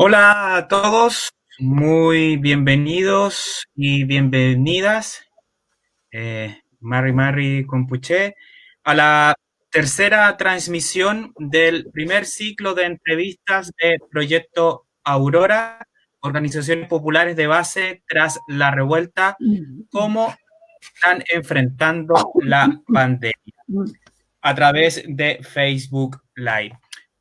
Hola a todos, muy bienvenidos y bienvenidas, Mari Compuché, a la tercera transmisión del primer ciclo de entrevistas de Proyecto Aurora, organizaciones populares de base tras la revuelta, cómo están enfrentando la pandemia a través de Facebook Live.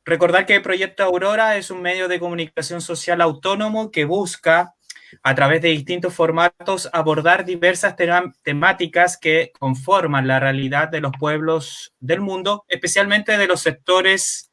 Recordar que el Proyecto Aurora es un medio de comunicación social autónomo que busca, a través de distintos formatos, abordar diversas temáticas que conforman la realidad de los pueblos del mundo, especialmente de los sectores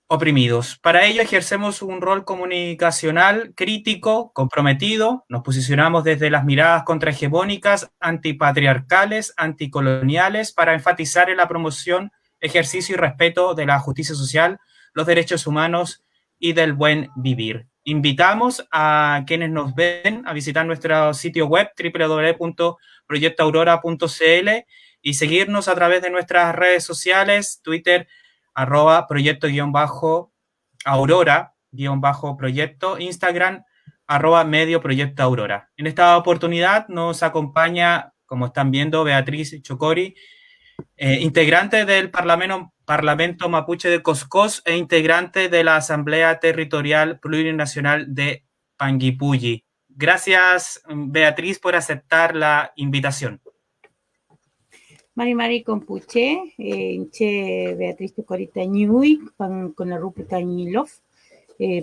oprimidos. Para ello ejercemos un rol comunicacional crítico, comprometido, nos posicionamos desde las miradas contrahegemónicas, antipatriarcales, anticoloniales, para enfatizar en la promoción, ejercicio y respeto de la justicia social, los derechos humanos y del buen vivir. Invitamos a quienes nos ven a visitar nuestro sitio web www.proyectoaurora.cl y seguirnos a través de nuestras redes sociales, Twitter, @proyecto-aurora-proyecto, Instagram, @medio proyecto aurora. En esta oportunidad nos acompaña, como están viendo, Beatriz Chocori, integrante del Parlamento Mapuche de Coscós e integrante de la Asamblea Territorial Plurinacional de Panguipulli. Gracias, Beatriz, por aceptar la invitación. Mari Compuche, inche Beatriz Tucorita Ñuy, pan con la rupa Tañilov,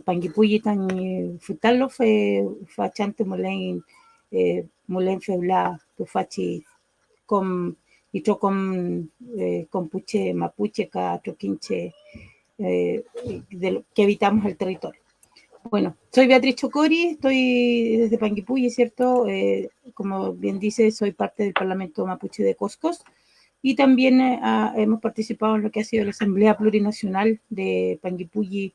Panguipulli Tañi Futalov, Fachante Molen Feula, Tufachi, con Ito con Compuche Mapuche, Ka Toquinche, que habitamos el territorio. Bueno, soy Beatriz Chocori, estoy desde Panguipulli, ¿cierto? Como bien dice, soy parte del Parlamento Mapuche de Coscós y también hemos participado en lo que ha sido la Asamblea Plurinacional de Panguipulli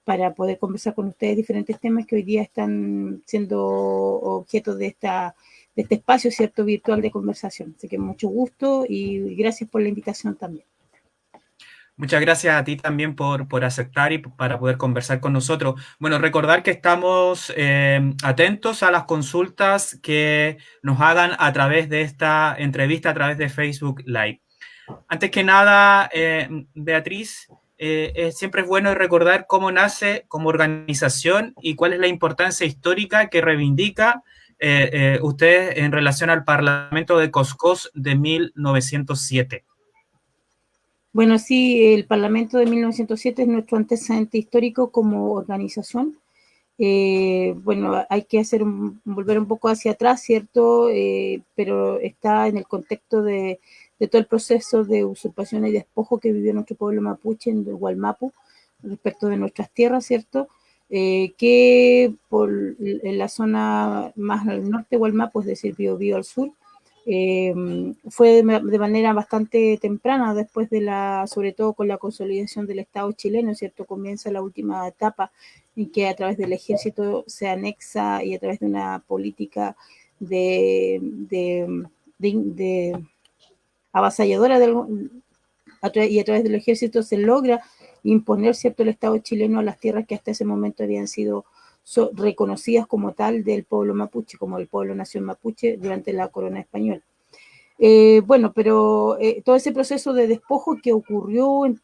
para poder conversar con ustedes diferentes temas que hoy día están siendo objeto de este espacio, ¿cierto? Virtual de conversación. Así que mucho gusto y gracias por la invitación también. Muchas gracias a ti también por aceptar y para poder conversar con nosotros. Bueno, recordar que estamos atentos a las consultas que nos hagan a través de esta entrevista, a través de Facebook Live. Antes que nada, Beatriz, siempre es bueno recordar cómo nace como organización y cuál es la importancia histórica que reivindica usted en relación al Parlamento de Coscós de 1907. Bueno, sí, el Parlamento de 1907 es nuestro antecedente histórico como organización. Bueno, hay que volver un poco hacia atrás, ¿cierto? Pero está en el contexto de todo el proceso de usurpación y despojo que vivió nuestro pueblo mapuche en Gualmapu respecto de nuestras tierras, ¿cierto? Que en la zona más al norte de Gualmapu, es decir, Biobío al sur, fue de manera bastante temprana, después sobre todo con la consolidación del Estado chileno, ¿cierto? Comienza la última etapa en que a través del ejército se anexa y a través de una política de avasalladora y a través del ejército se logra imponer, ¿cierto?, el Estado chileno a las tierras que hasta ese momento habían sido reconocidas como tal del pueblo mapuche, como el pueblo nación mapuche durante la corona española. Bueno, pero todo ese proceso de despojo que ocurrió en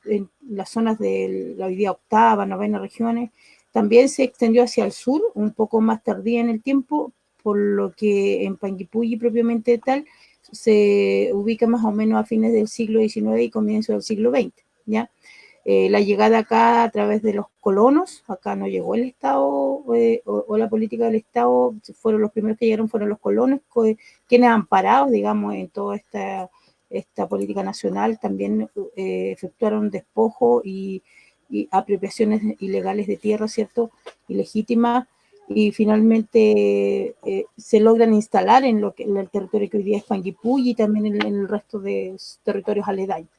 las zonas de la hoy día octava, novena regiones, también se extendió hacia el sur, un poco más tardía en el tiempo, por lo que en Panguipulli propiamente tal se ubica más o menos a fines del siglo XIX y comienzo del siglo XX, ¿ya? La llegada acá a través de los colonos, acá no llegó el Estado o la política del Estado, fueron los primeros que llegaron, fueron los colonos, quienes amparados, digamos, en toda esta política nacional, también efectuaron despojo y apropiaciones ilegales de tierra, ¿cierto? Ilegítimas, y finalmente se logran instalar en el territorio que hoy día es Panguipulli y también en el resto de territorios aledaños.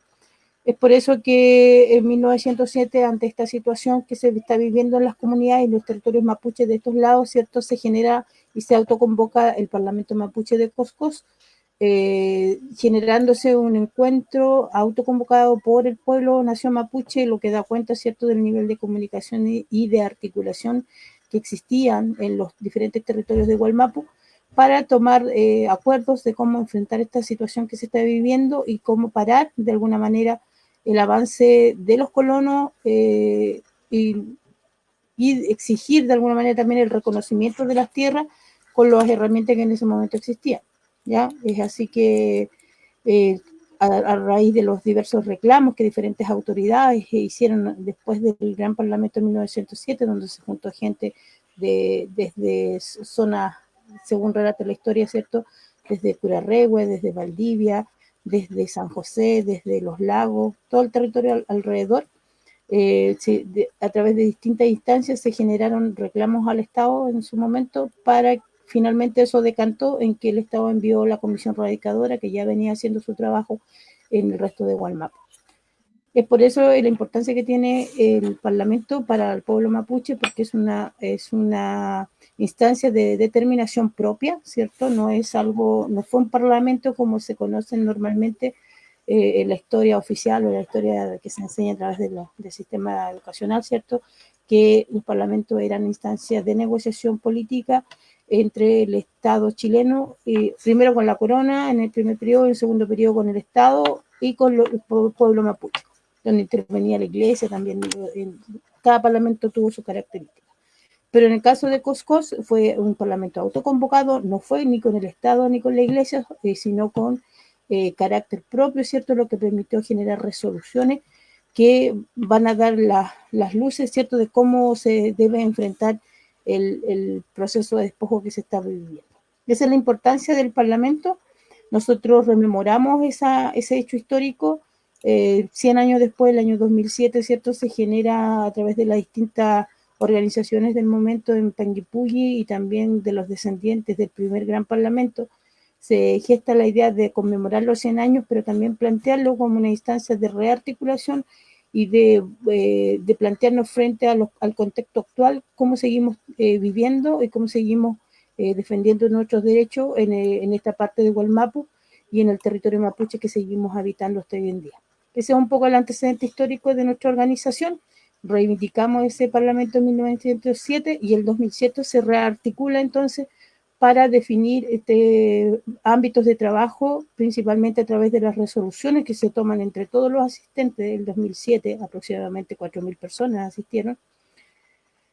Es por eso que en 1907, ante esta situación que se está viviendo en las comunidades y los territorios mapuches de estos lados, ¿cierto?, se genera y se autoconvoca el Parlamento Mapuche de Coscós, generándose un encuentro autoconvocado por el pueblo nación mapuche, lo que da cuenta, ¿cierto?, del nivel de comunicación y de articulación que existían en los diferentes territorios de Gualmapu, para tomar acuerdos de cómo enfrentar esta situación que se está viviendo y cómo parar de alguna manera el avance de los colonos y exigir de alguna manera también el reconocimiento de las tierras con las herramientas que en ese momento existían. ¿Ya? Es así que a raíz de los diversos reclamos que diferentes autoridades hicieron después del Gran Parlamento de 1907, donde se juntó gente desde zonas, según relata la historia, ¿cierto?, desde Curarrehue, desde Valdivia, desde San José, desde Los Lagos, todo el territorio alrededor. A través de distintas instancias se generaron reclamos al Estado en su momento, para finalmente eso decantó en que el Estado envió la comisión radicadora, que ya venía haciendo su trabajo en el resto de Gualmapu. Es por eso la importancia que tiene el Parlamento para el pueblo mapuche, porque es una instancia de determinación propia, ¿cierto? No fue un parlamento como se conocen normalmente en la historia oficial o en la historia que se enseña a través del sistema educacional, ¿cierto?, que los parlamentos eran instancias de negociación política entre el Estado chileno, primero con la corona en el primer periodo, en el segundo periodo con el Estado y con el pueblo mapuche, donde intervenía la iglesia también. Cada parlamento tuvo su característica. Pero en el caso de Coscos fue un parlamento autoconvocado, no fue ni con el Estado ni con la iglesia, sino con carácter propio, ¿cierto?, lo que permitió generar resoluciones que van a dar las luces, ¿cierto?, de cómo se debe enfrentar el proceso de despojo que se está viviendo. Esa es la importancia del Parlamento. Nosotros rememoramos ese hecho histórico. 100 años después, el año 2007, ¿cierto?, se genera a través de las distintas organizaciones del momento en Panguipulli y también de los descendientes del primer gran parlamento, se gesta la idea de conmemorar los 100 años, pero también plantearlo como una instancia de rearticulación y de plantearnos frente al contexto actual, cómo seguimos viviendo y cómo seguimos defendiendo nuestros derechos en esta parte de Gualmapu y en el territorio mapuche que seguimos habitando hasta hoy en día. Ese es un poco el antecedente histórico de nuestra organización. Reivindicamos ese Parlamento en 1907 y el 2007 se rearticula entonces para definir ámbitos de trabajo, principalmente a través de las resoluciones que se toman entre todos los asistentes del 2007, aproximadamente 4.000 personas asistieron,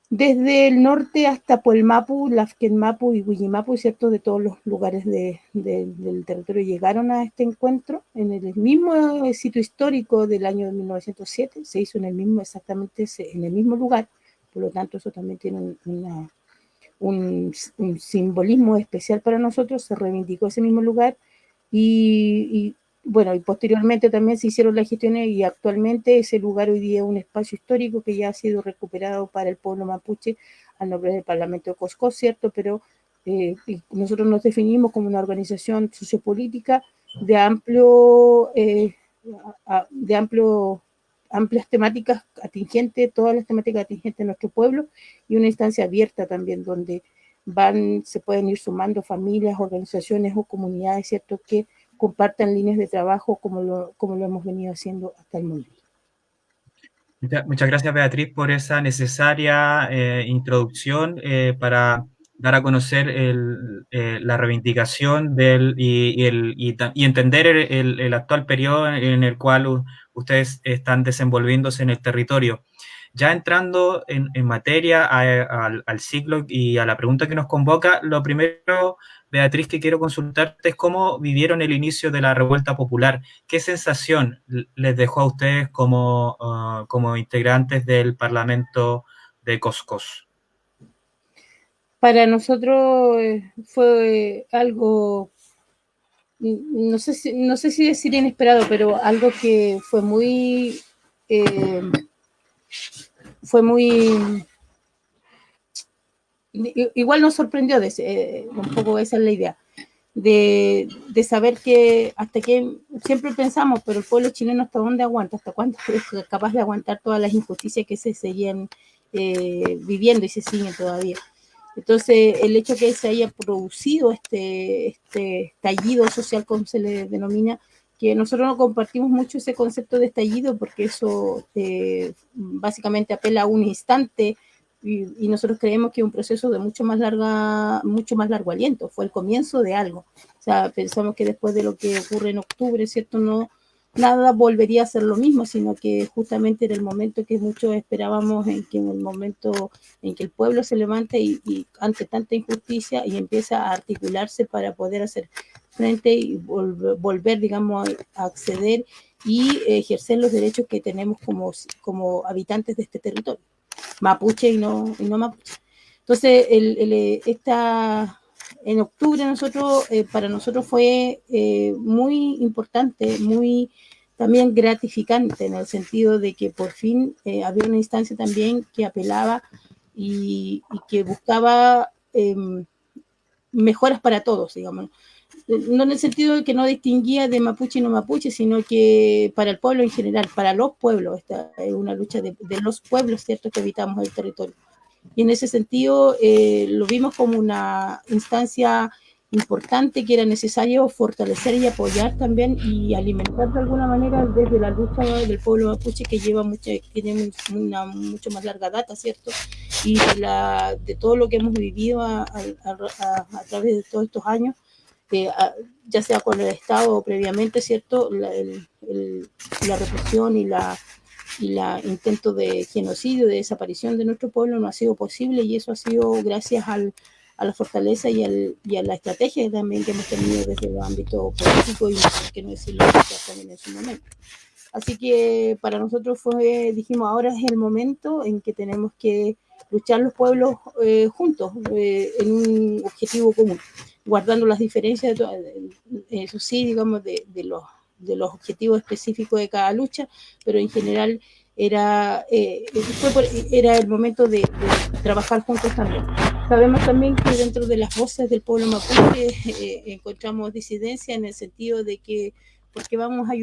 desde el norte hasta Puelmapu, Lafkenmapu y Huillimapu, ¿cierto?, de todos los lugares del territorio llegaron a este encuentro en el mismo sitio histórico del año 1907, se hizo exactamente en el mismo lugar, por lo tanto eso también tiene un simbolismo especial para nosotros. Se reivindicó ese mismo lugar y posteriormente también se hicieron las gestiones y actualmente ese lugar hoy día es un espacio histórico que ya ha sido recuperado para el pueblo mapuche al nombre del Parlamento de Coscos, ¿cierto? Pero nosotros nos definimos como una organización sociopolítica de amplias temáticas atingentes, todas las temáticas atingentes de nuestro pueblo, y una instancia abierta también donde se pueden ir sumando familias, organizaciones o comunidades, ¿cierto?, que compartan líneas de trabajo como lo hemos venido haciendo hasta el momento. Muchas gracias, Beatriz, por esa necesaria introducción para dar a conocer la reivindicación y entender el actual periodo en el cual ustedes están desenvolviéndose en el territorio. Ya entrando en materia al ciclo y a la pregunta que nos convoca, lo primero, Beatriz, que quiero consultarte es cómo vivieron el inicio de la revuelta popular. ¿Qué sensación les dejó a ustedes como integrantes del Parlamento de Coscos? Para nosotros fue algo, no sé si decir inesperado, pero algo que fue muy igual nos sorprendió, un poco esa es la idea, de saber que hasta que siempre pensamos, pero el pueblo chileno hasta dónde aguanta, hasta cuándo es capaz de aguantar todas las injusticias que se seguían viviendo y se siguen todavía. Entonces, el hecho que se haya producido este estallido social, como se le denomina, que nosotros no compartimos mucho ese concepto de estallido porque eso básicamente apela a un instante y nosotros creemos que es un proceso de mucho más largo aliento, fue el comienzo de algo. O sea, pensamos que después de lo que ocurre en octubre, ¿cierto? No, nada volvería a ser lo mismo, sino que justamente era el momento que muchos esperábamos en el momento en que el pueblo se levante y ante tanta injusticia y empieza a articularse para poder hacer frente y volver, digamos, a acceder y ejercer los derechos que tenemos como habitantes de este territorio, mapuche y no mapuche. Entonces, en octubre para nosotros fue muy importante, muy también gratificante en el sentido de que por fin había una instancia también que apelaba y que buscaba mejoras para todos, digamos. No en el sentido de que no distinguía de mapuche y no mapuche, sino que para el pueblo en general, para los pueblos, esta es una lucha de los pueblos, ¿cierto?, que habitamos el territorio. Y en ese sentido lo vimos como una instancia importante que era necesario fortalecer y apoyar también y alimentar de alguna manera desde la lucha del pueblo mapuche que tiene una mucho más larga data, ¿cierto? Y de todo lo que hemos vivido a través de todos estos años, ya sea con el Estado o previamente, ¿cierto? La represión y la intento de genocidio, de desaparición de nuestro pueblo no ha sido posible y eso ha sido gracias a la fortaleza y a la estrategia también que hemos tenido desde el ámbito político y por qué no decirlo también en su momento. Así que para nosotros dijimos, ahora es el momento en que tenemos que luchar los pueblos juntos en un objetivo común, guardando las diferencias, eso sí, digamos, de los objetivos específicos de cada lucha, pero en general era el momento de trabajar juntos también. Sabemos también que dentro de las voces del pueblo mapuche encontramos disidencia en el sentido de que porque vamos a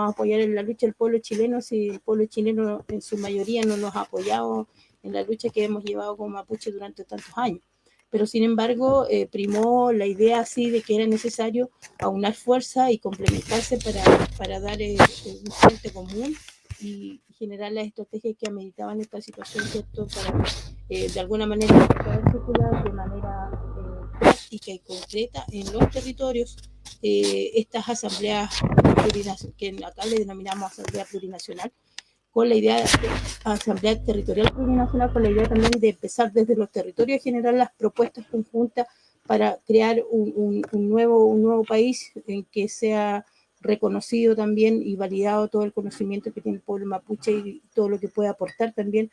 apoyar en la lucha del pueblo chileno si el pueblo chileno en su mayoría no nos ha apoyado en la lucha que hemos llevado con mapuche durante tantos años. Pero sin embargo, primó la idea así de que era necesario aunar fuerza y complementarse para dar un frente común y generar las estrategias que ameritaban esta situación, ¿cierto? Para de alguna manera poder circular de manera práctica y concreta en los territorios estas asambleas que acá le denominamos asamblea plurinacional, con la idea de asamblea territorial plurinacional, con la idea también de empezar desde los territorios a generar las propuestas conjuntas para crear un nuevo país en que sea reconocido también y validado todo el conocimiento que tiene el pueblo mapuche y todo lo que puede aportar también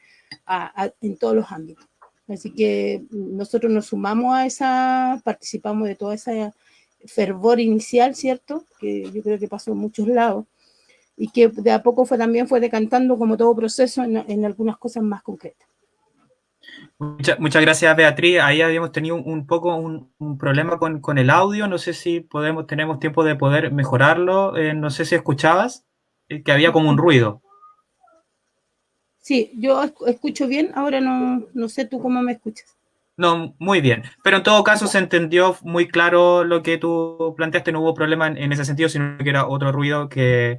en todos los ámbitos. Así que nosotros nos sumamos participamos de toda esa fervor inicial, ¿cierto? Que yo creo que pasó en muchos lados y que de a poco también fue decantando como todo proceso en algunas cosas más concretas. Muchas gracias, Beatriz. Ahí habíamos tenido un poco un problema con el audio. No sé si tenemos tiempo de poder mejorarlo. No sé si escuchabas que había como un ruido. Sí, yo escucho bien. Ahora no sé tú cómo me escuchas. No, muy bien. Pero en todo caso se entendió muy claro lo que tú planteaste. No hubo problema en ese sentido, sino que era otro ruido que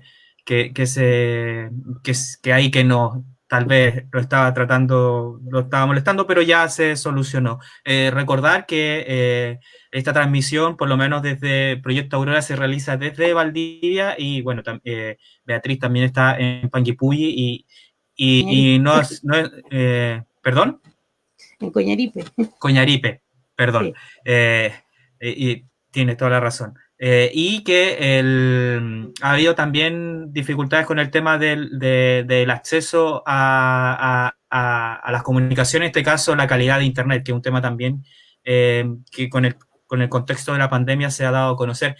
ahí que no, tal vez lo estaba molestando, pero ya se solucionó. Recordar que esta transmisión, por lo menos desde Proyecto Aurora, se realiza desde Valdivia y bueno, Beatriz también está en Panguipulli y no es, ¿perdón? En Coñaripe. Coñaripe, perdón. Sí. Y tiene toda la razón. Y que ha habido también dificultades con el tema del acceso a las comunicaciones, en este caso la calidad de Internet, que es un tema también que con el contexto de la pandemia se ha dado a conocer.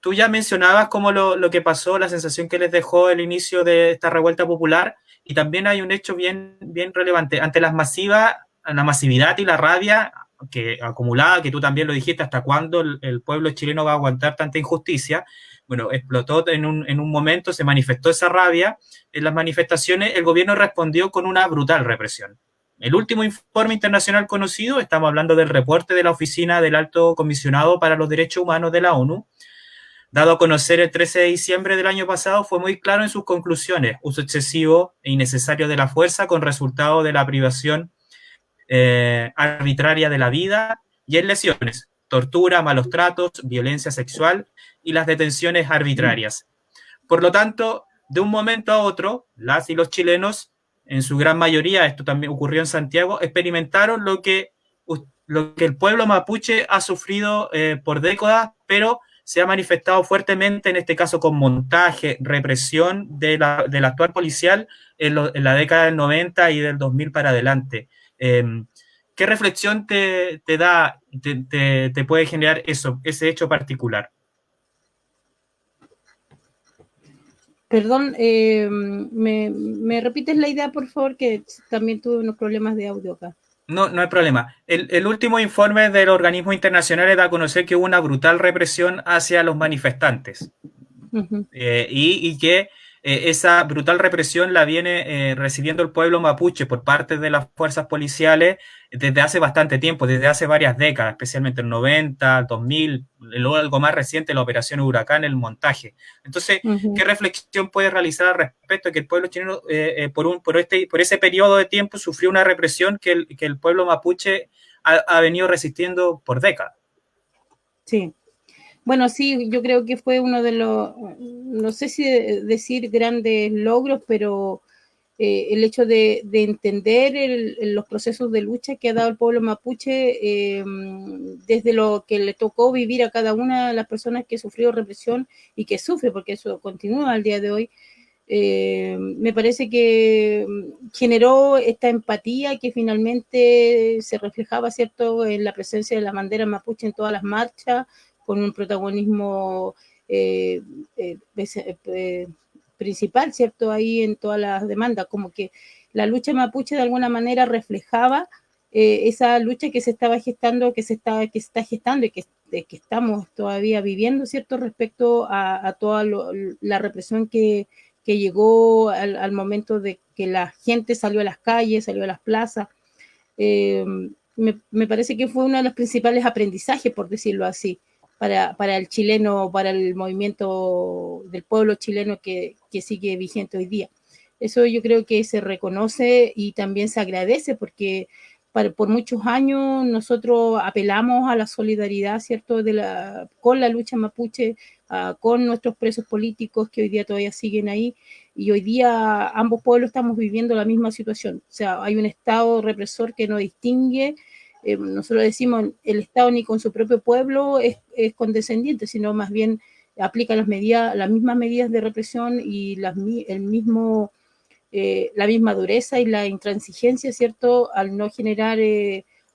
Tú ya mencionabas cómo lo que pasó, la sensación que les dejó el inicio de esta revuelta popular, y también hay un hecho bien relevante. Ante la masividad y la rabia que acumulada, que tú también lo dijiste, hasta cuándo el pueblo chileno va a aguantar tanta injusticia. Bueno, explotó en un momento, se manifestó esa rabia. En las manifestaciones el gobierno respondió con una brutal represión. El último informe internacional conocido, estamos hablando del reporte de la Oficina del Alto Comisionado para los Derechos Humanos de la ONU, dado a conocer el 13 de diciembre del año pasado, fue muy claro en sus conclusiones: uso excesivo e innecesario de la fuerza con resultado de la privación arbitraria de la vida y en lesiones, tortura, malos tratos, violencia sexual y las detenciones arbitrarias. Por lo tanto, de un momento a otro, las y los chilenos, en su gran mayoría, esto también ocurrió en Santiago, experimentaron lo que el pueblo mapuche ha sufrido por décadas, pero se ha manifestado fuertemente, en este caso con montaje, represión del actual policial en la década del 90 y del 2000 para adelante. ¿Qué reflexión te puede generar ese hecho particular? Perdón, ¿me repites la idea, por favor? Que también tuve unos problemas de audio acá. No, no hay problema. El último informe del organismo internacional da a conocer que hubo una brutal represión hacia los manifestantes. Uh-huh. Y que esa brutal represión la viene recibiendo el pueblo mapuche por parte de las fuerzas policiales desde hace bastante tiempo, desde hace varias décadas, especialmente el 90, 2000, luego algo más reciente, la operación Huracán, el montaje. Entonces, Uh-huh. ¿qué reflexión puedes realizar al respecto de que el pueblo chileno por ese periodo de tiempo sufrió una represión que el pueblo mapuche ha venido resistiendo por décadas? Sí. Bueno, sí, yo creo que fue uno de los, no sé si decir grandes logros, pero el hecho de entender los procesos de lucha que ha dado el pueblo mapuche, desde lo que le tocó vivir a cada una de las personas que sufrió represión y que sufre, porque eso continúa al día de hoy. Me parece que generó esta empatía que finalmente se reflejaba, ¿cierto?, en la presencia de la bandera mapuche en todas las marchas, con un protagonismo principal, ¿cierto?, ahí en todas las demandas, como que la lucha mapuche de alguna manera reflejaba esa lucha que se estaba gestando, que se está gestando y que estamos todavía viviendo, ¿cierto?, respecto a toda la represión que llegó al momento de que la gente salió a las calles, salió a las plazas. Me parece que fue uno de los principales aprendizajes, por decirlo así, para el chileno, para el movimiento del pueblo chileno que sigue vigente hoy día. Eso yo creo que se reconoce y también se agradece porque por muchos años nosotros apelamos a la solidaridad, ¿cierto?, con la lucha mapuche, con nuestros presos políticos que hoy día todavía siguen ahí, y hoy día ambos pueblos estamos viviendo la misma situación. O sea, hay un Estado represor que no distingue. Nosotros decimos, el Estado ni con su propio pueblo es condescendiente, sino más bien aplica las mismas medidas de represión y el mismo la misma dureza y la intransigencia, ¿cierto?, al no generar,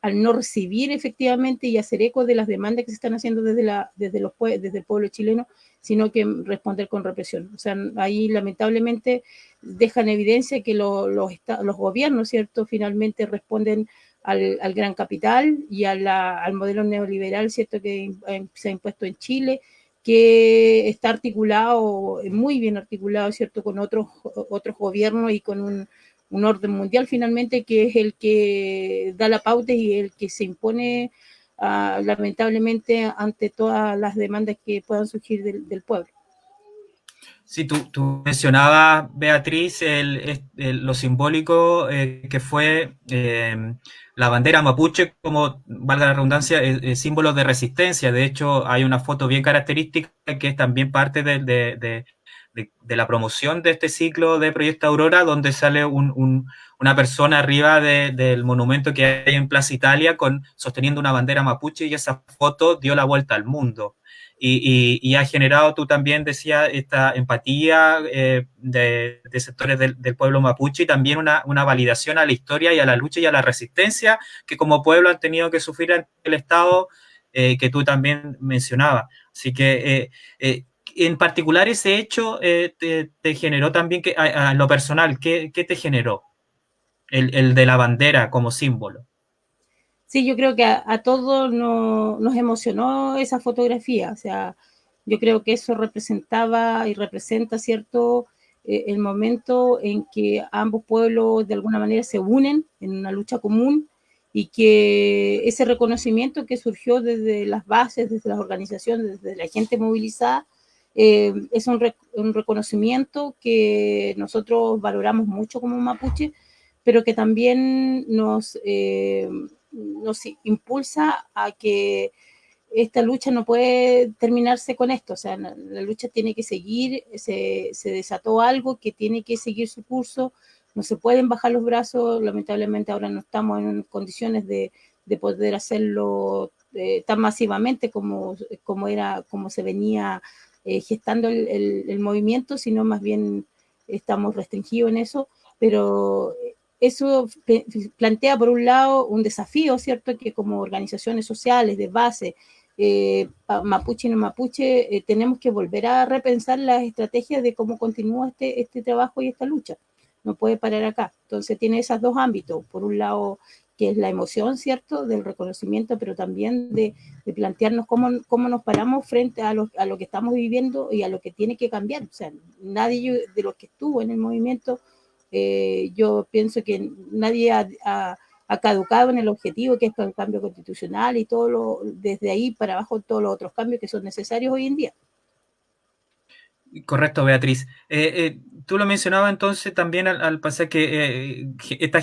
al no recibir efectivamente y hacer eco de las demandas que se están haciendo desde el pueblo chileno, sino que responder con represión. O sea, ahí lamentablemente dejan evidencia que los gobiernos, ¿cierto?, finalmente responden al gran capital y al modelo neoliberal, ¿cierto?, que se ha impuesto en Chile, que está articulado, muy bien articulado, ¿cierto?, con otros gobiernos y con un orden mundial finalmente, que es el que da la pauta y el que se impone lamentablemente ante todas las demandas que puedan surgir del pueblo. Sí, tú mencionabas, Beatriz, lo simbólico que fue la bandera mapuche, como, valga la redundancia, símbolo de resistencia. De hecho, hay una foto bien característica que es también parte de la promoción de este ciclo de Proyecto Aurora, donde sale una persona arriba del monumento que hay en Plaza Italia sosteniendo una bandera mapuche, y esa foto dio la vuelta al mundo. Y ha generado, tú también decías, esta empatía de sectores del pueblo mapuche, y también una validación a la historia y a la lucha y a la resistencia que como pueblo han tenido que sufrir ante el Estado, que tú también mencionabas. Así que, en particular, ese hecho te generó también, a lo personal, ¿qué te generó? El de la bandera como símbolo. Sí, yo creo que a todos nos emocionó esa fotografía. O sea, yo creo que eso representaba y representa, ¿cierto?, el momento en que ambos pueblos de alguna manera se unen en una lucha común y que ese reconocimiento que surgió desde las bases, desde las organizaciones, desde la gente movilizada, es un reconocimiento que nosotros valoramos mucho como mapuche, pero que también nos impulsa a que esta lucha no puede terminarse con esto, o sea, la lucha tiene que seguir, se desató algo que tiene que seguir su curso, no se pueden bajar los brazos, lamentablemente ahora no estamos en condiciones de poder hacerlo tan masivamente como se venía gestando el movimiento, sino más bien estamos restringidos en eso, pero eso plantea por un lado un desafío, ¿cierto? Que como organizaciones sociales de base, mapuche y no mapuche, tenemos que volver a repensar las estrategias de cómo continúa este trabajo y esta lucha. No puede parar acá. Entonces tiene esos dos ámbitos. Por un lado, que es la emoción, ¿cierto? Del reconocimiento, pero también de plantearnos cómo nos paramos frente a lo que estamos viviendo y a lo que tiene que cambiar. O sea, nadie de los que estuvo en el movimiento, yo pienso que nadie ha caducado en el objetivo que es el cambio constitucional y desde ahí para abajo todos los otros cambios que son necesarios hoy en día. Correcto, Beatriz. Tú lo mencionabas entonces también al pasar que esta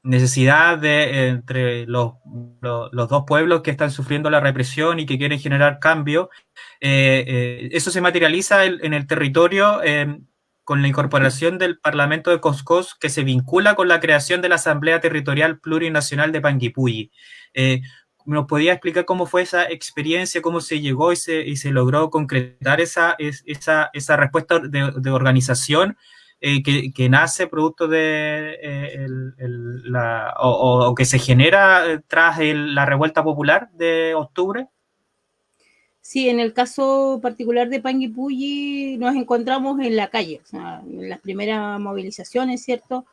necesidad de entre los dos pueblos que están sufriendo la represión y que quieren generar cambio, eso se materializa en el territorio con la incorporación del Parlamento de Coscós, que se vincula con la creación de la Asamblea Territorial Plurinacional de Panguipulli. ¿Nos podía explicar cómo fue esa experiencia, cómo se llegó y se logró concretar esa respuesta de organización que nace producto de o que se genera tras la revuelta popular de octubre? Sí, en el caso particular de Panguipulli nos encontramos en la calle, o sea, en las primeras movilizaciones, ¿cierto?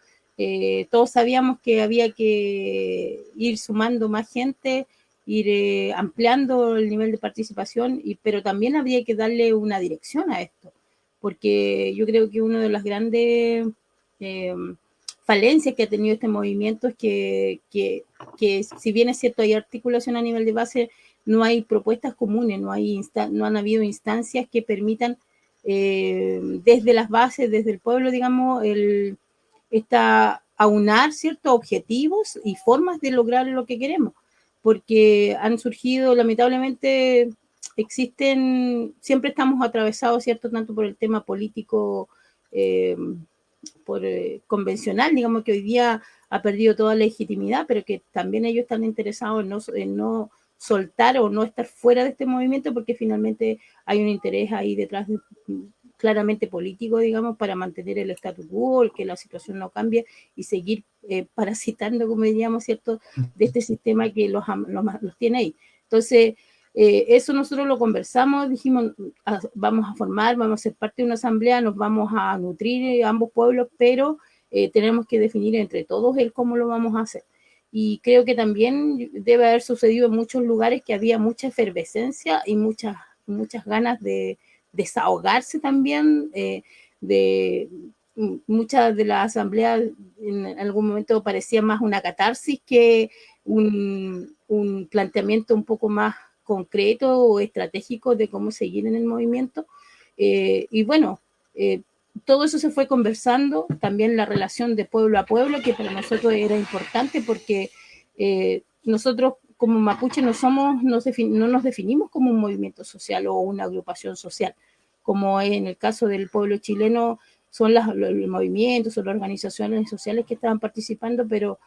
Todos sabíamos que había que ir sumando más gente, ir ampliando el nivel de participación, pero también habría que darle una dirección a esto, porque yo creo que una de las grandes eh, falencias que ha tenido este movimiento es que si bien es cierto hay articulación a nivel de base, no hay propuestas comunes, no han habido instancias que permitan desde las bases, desde el pueblo, digamos, aunar ciertos objetivos y formas de lograr lo que queremos, porque han surgido, lamentablemente, siempre estamos atravesados, ¿cierto?, tanto por el tema político convencional, digamos que hoy día ha perdido toda legitimidad, pero que también ellos están interesados en no soltar o no estar fuera de este movimiento porque finalmente hay un interés ahí detrás claramente político, digamos, para mantener el statu quo, que la situación no cambie y seguir parasitando, como diríamos, ¿cierto?, de este sistema que los tiene ahí. Entonces, eso nosotros lo conversamos, dijimos, vamos a formar, vamos a ser parte de una asamblea, nos vamos a nutrir ambos pueblos, pero tenemos que definir entre todos el cómo lo vamos a hacer. Y creo que también debe haber sucedido en muchos lugares que había mucha efervescencia y muchas ganas de desahogarse también, de muchas de las asambleas en algún momento parecía más una catarsis que un planteamiento un poco más concreto o estratégico de cómo seguir en el movimiento. Y bueno, todo eso se fue conversando, también la relación de pueblo a pueblo, que para nosotros era importante porque nosotros como mapuche no nos definimos como un movimiento social o una agrupación social, como en el caso del pueblo chileno son los movimientos, son las organizaciones sociales que estaban participando, pero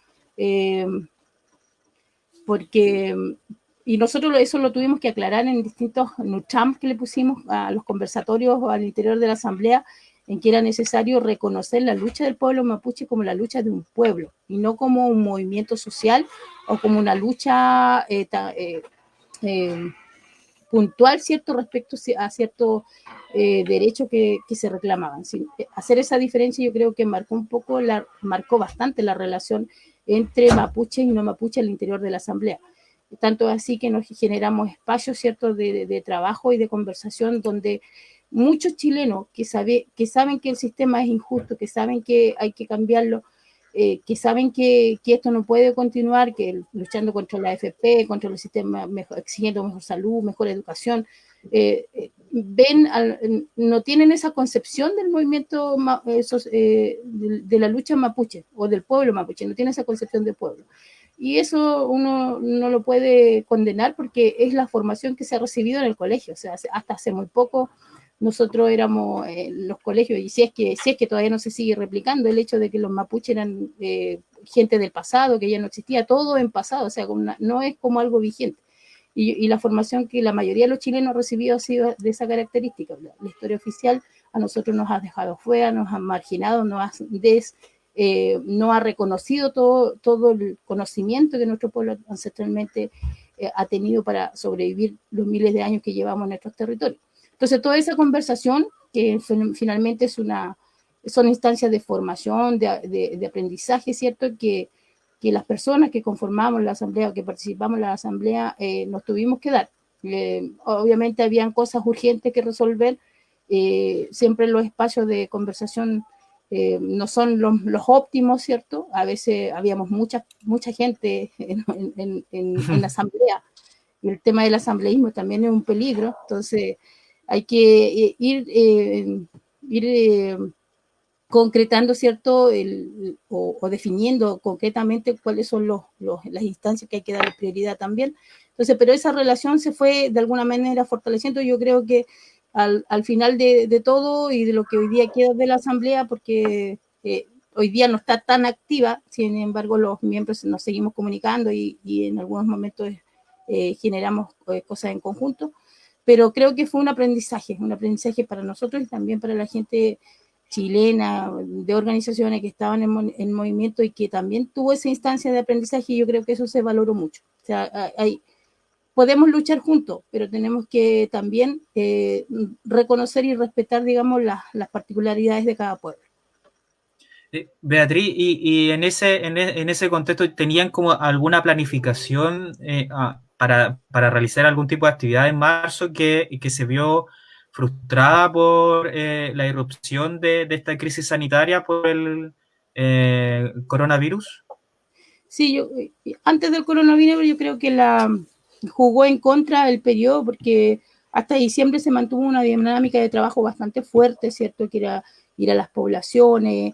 y nosotros eso lo tuvimos que aclarar en distintos NUCHAM que le pusimos a los conversatorios al interior de la asamblea, en que era necesario reconocer la lucha del pueblo mapuche como la lucha de un pueblo y no como un movimiento social o como una lucha puntual, ¿cierto?, respecto a ciertos derechos que se reclamaban. Hacer esa diferencia yo creo que marcó bastante la relación entre mapuche y no mapuche al interior de la asamblea. Tanto así que nos generamos espacios, ¿cierto?, de trabajo y de conversación donde muchos chilenos que saben que el sistema es injusto, que saben que hay que cambiarlo, que saben que esto no puede continuar, que luchando contra la AFP, contra el sistema, exigiendo mejor salud, mejor educación, no tienen esa concepción del movimiento de la lucha mapuche o del pueblo mapuche, no tienen esa concepción de pueblo. Y eso uno no lo puede condenar porque es la formación que se ha recibido en el colegio. O sea, hasta hace muy poco nosotros éramos los colegios, y si es que todavía no se sigue replicando el hecho de que los mapuches eran gente del pasado, que ya no existía, todo en pasado, o sea, no es como algo vigente. Y la formación que la mayoría de los chilenos han recibido ha sido de esa característica. La historia oficial a nosotros nos ha dejado fuera, nos ha marginado, no ha reconocido todo el conocimiento que nuestro pueblo ancestralmente ha tenido para sobrevivir los miles de años que llevamos en nuestros territorios. Entonces, toda esa conversación, que finalmente son instancias de formación, de aprendizaje, ¿cierto? Que las personas que conformamos la asamblea o que participamos en la asamblea nos tuvimos que dar. Obviamente habían cosas urgentes que resolver, siempre los espacios de conversación no son los óptimos, ¿cierto? A veces habíamos mucha gente en la asamblea, y el tema del asambleísmo también es un peligro, entonces hay que ir concretando, ¿cierto? O definiendo concretamente cuáles son las instancias que hay que darle prioridad también. Entonces, pero esa relación se fue de alguna manera fortaleciendo. Yo creo que al final de todo y de lo que hoy día queda de la asamblea, porque hoy día no está tan activa, sin embargo los miembros nos seguimos comunicando y en algunos momentos generamos cosas en conjunto, pero creo que fue un aprendizaje para nosotros y también para la gente chilena, de organizaciones que estaban en movimiento y que también tuvo esa instancia de aprendizaje, y yo creo que eso se valoró mucho. O sea, podemos luchar juntos, pero tenemos que también reconocer y respetar, digamos, las particularidades de cada pueblo. Beatriz, y en ese contexto, ¿tenían como alguna planificación para realizar algún tipo de actividad en marzo que se vio frustrada por la irrupción de esta crisis sanitaria por el coronavirus? Sí, antes del coronavirus yo creo que jugó en contra el periodo, porque hasta diciembre se mantuvo una dinámica de trabajo bastante fuerte, ¿cierto? Que era ir a las poblaciones,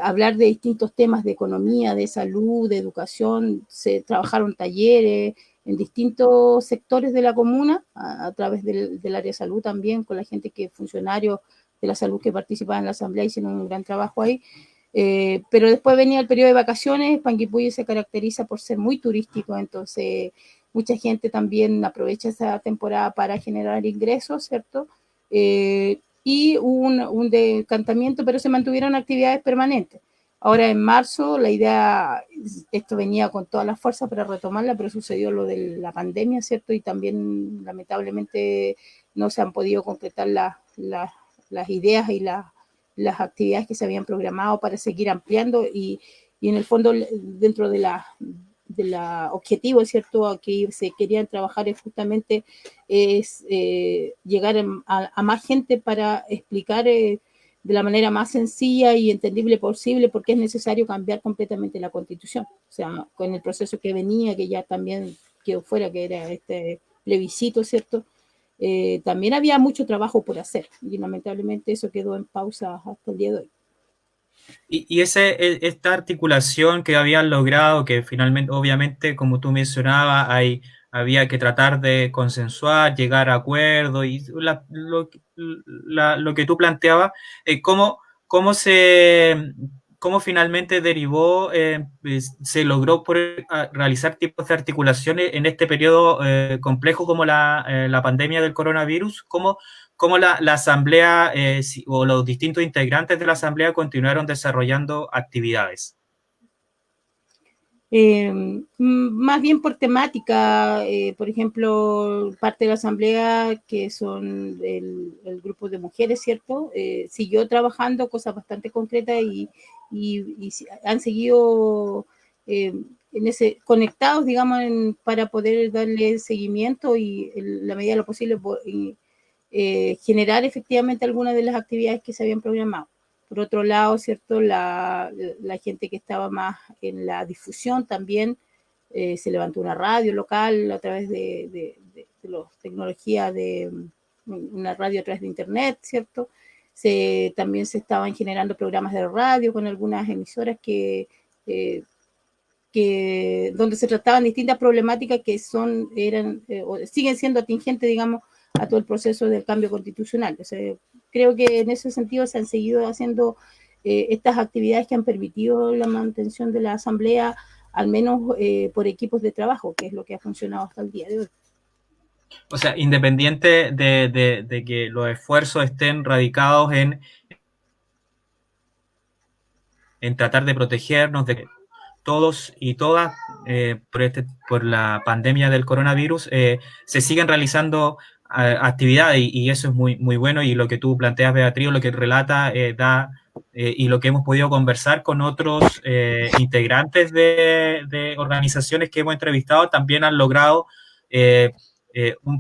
hablar de distintos temas de economía, de salud, de educación. Se trabajaron talleres en distintos sectores de la comuna, a través del área de salud también, con la gente funcionarios de la salud que participaban en la asamblea, hicieron un gran trabajo ahí. Pero después venía el periodo de vacaciones. Panguipulli se caracteriza por ser muy turístico, entonces mucha gente también aprovecha esa temporada para generar ingresos, ¿cierto? Y hubo un decantamiento, pero se mantuvieron actividades permanentes. Ahora en marzo la idea, esto venía con toda la fuerza para retomarla, pero sucedió lo de la pandemia, ¿cierto? Y también lamentablemente no se han podido concretar las ideas y las actividades que se habían programado para seguir ampliando, y en el fondo dentro de la objetivo, ¿cierto?, que se querían trabajar es justamente llegar a más gente para explicar de la manera más sencilla y entendible posible por qué es necesario cambiar completamente la Constitución. O sea, con el proceso que venía, que ya también quedó fuera, que era este plebiscito, ¿cierto?, también había mucho trabajo por hacer, y lamentablemente eso quedó en pausa hasta el día de hoy. Y esta articulación que habían logrado, que finalmente, obviamente, como tú mencionabas, había que tratar de consensuar, llegar a acuerdos, y lo que tú planteabas, ¿cómo finalmente derivó, se logró realizar tipos de articulaciones en este periodo complejo como la pandemia del coronavirus? ¿Cómo la asamblea o los distintos integrantes de la asamblea continuaron desarrollando actividades? Más bien por temática, por ejemplo, parte de la asamblea, que son el grupo de mujeres, ¿cierto? Siguió trabajando cosas bastante concretas y han seguido conectados, digamos, para poder darle seguimiento y en la medida de lo posible generar efectivamente algunas de las actividades que se habían programado. Por otro lado, ¿cierto? La gente que estaba más en la difusión también se levantó una radio local a través de las tecnologías de una radio a través de internet, ¿cierto? También se estaban generando programas de radio con algunas emisoras donde se trataban distintas problemáticas que siguen siendo atingentes, digamos, a todo el proceso del cambio constitucional. O sea, creo que en ese sentido se han seguido haciendo estas actividades que han permitido la mantención de la asamblea, al menos por equipos de trabajo, que es lo que ha funcionado hasta el día de hoy. O sea, independiente de que los esfuerzos estén radicados en tratar de protegernos de todos y todas por la pandemia del coronavirus, se siguen realizando actividades y eso es muy, muy bueno, y lo que tú planteas, Beatriz, lo que relata y lo que hemos podido conversar con otros integrantes de organizaciones que hemos entrevistado también han logrado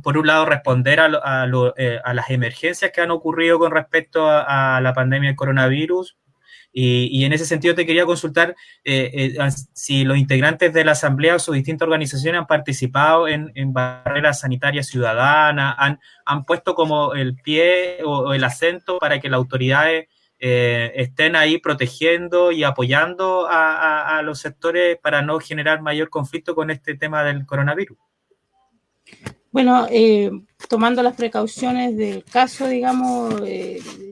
por un lado responder a las emergencias que han ocurrido con respecto a la pandemia del coronavirus. Y en ese sentido te quería consultar si los integrantes de la Asamblea o sus distintas organizaciones han participado en barreras sanitarias ciudadanas, han puesto como el pie o el acento para que las autoridades estén ahí protegiendo y apoyando a los sectores para no generar mayor conflicto con este tema del coronavirus. Bueno, tomando las precauciones del caso, digamos,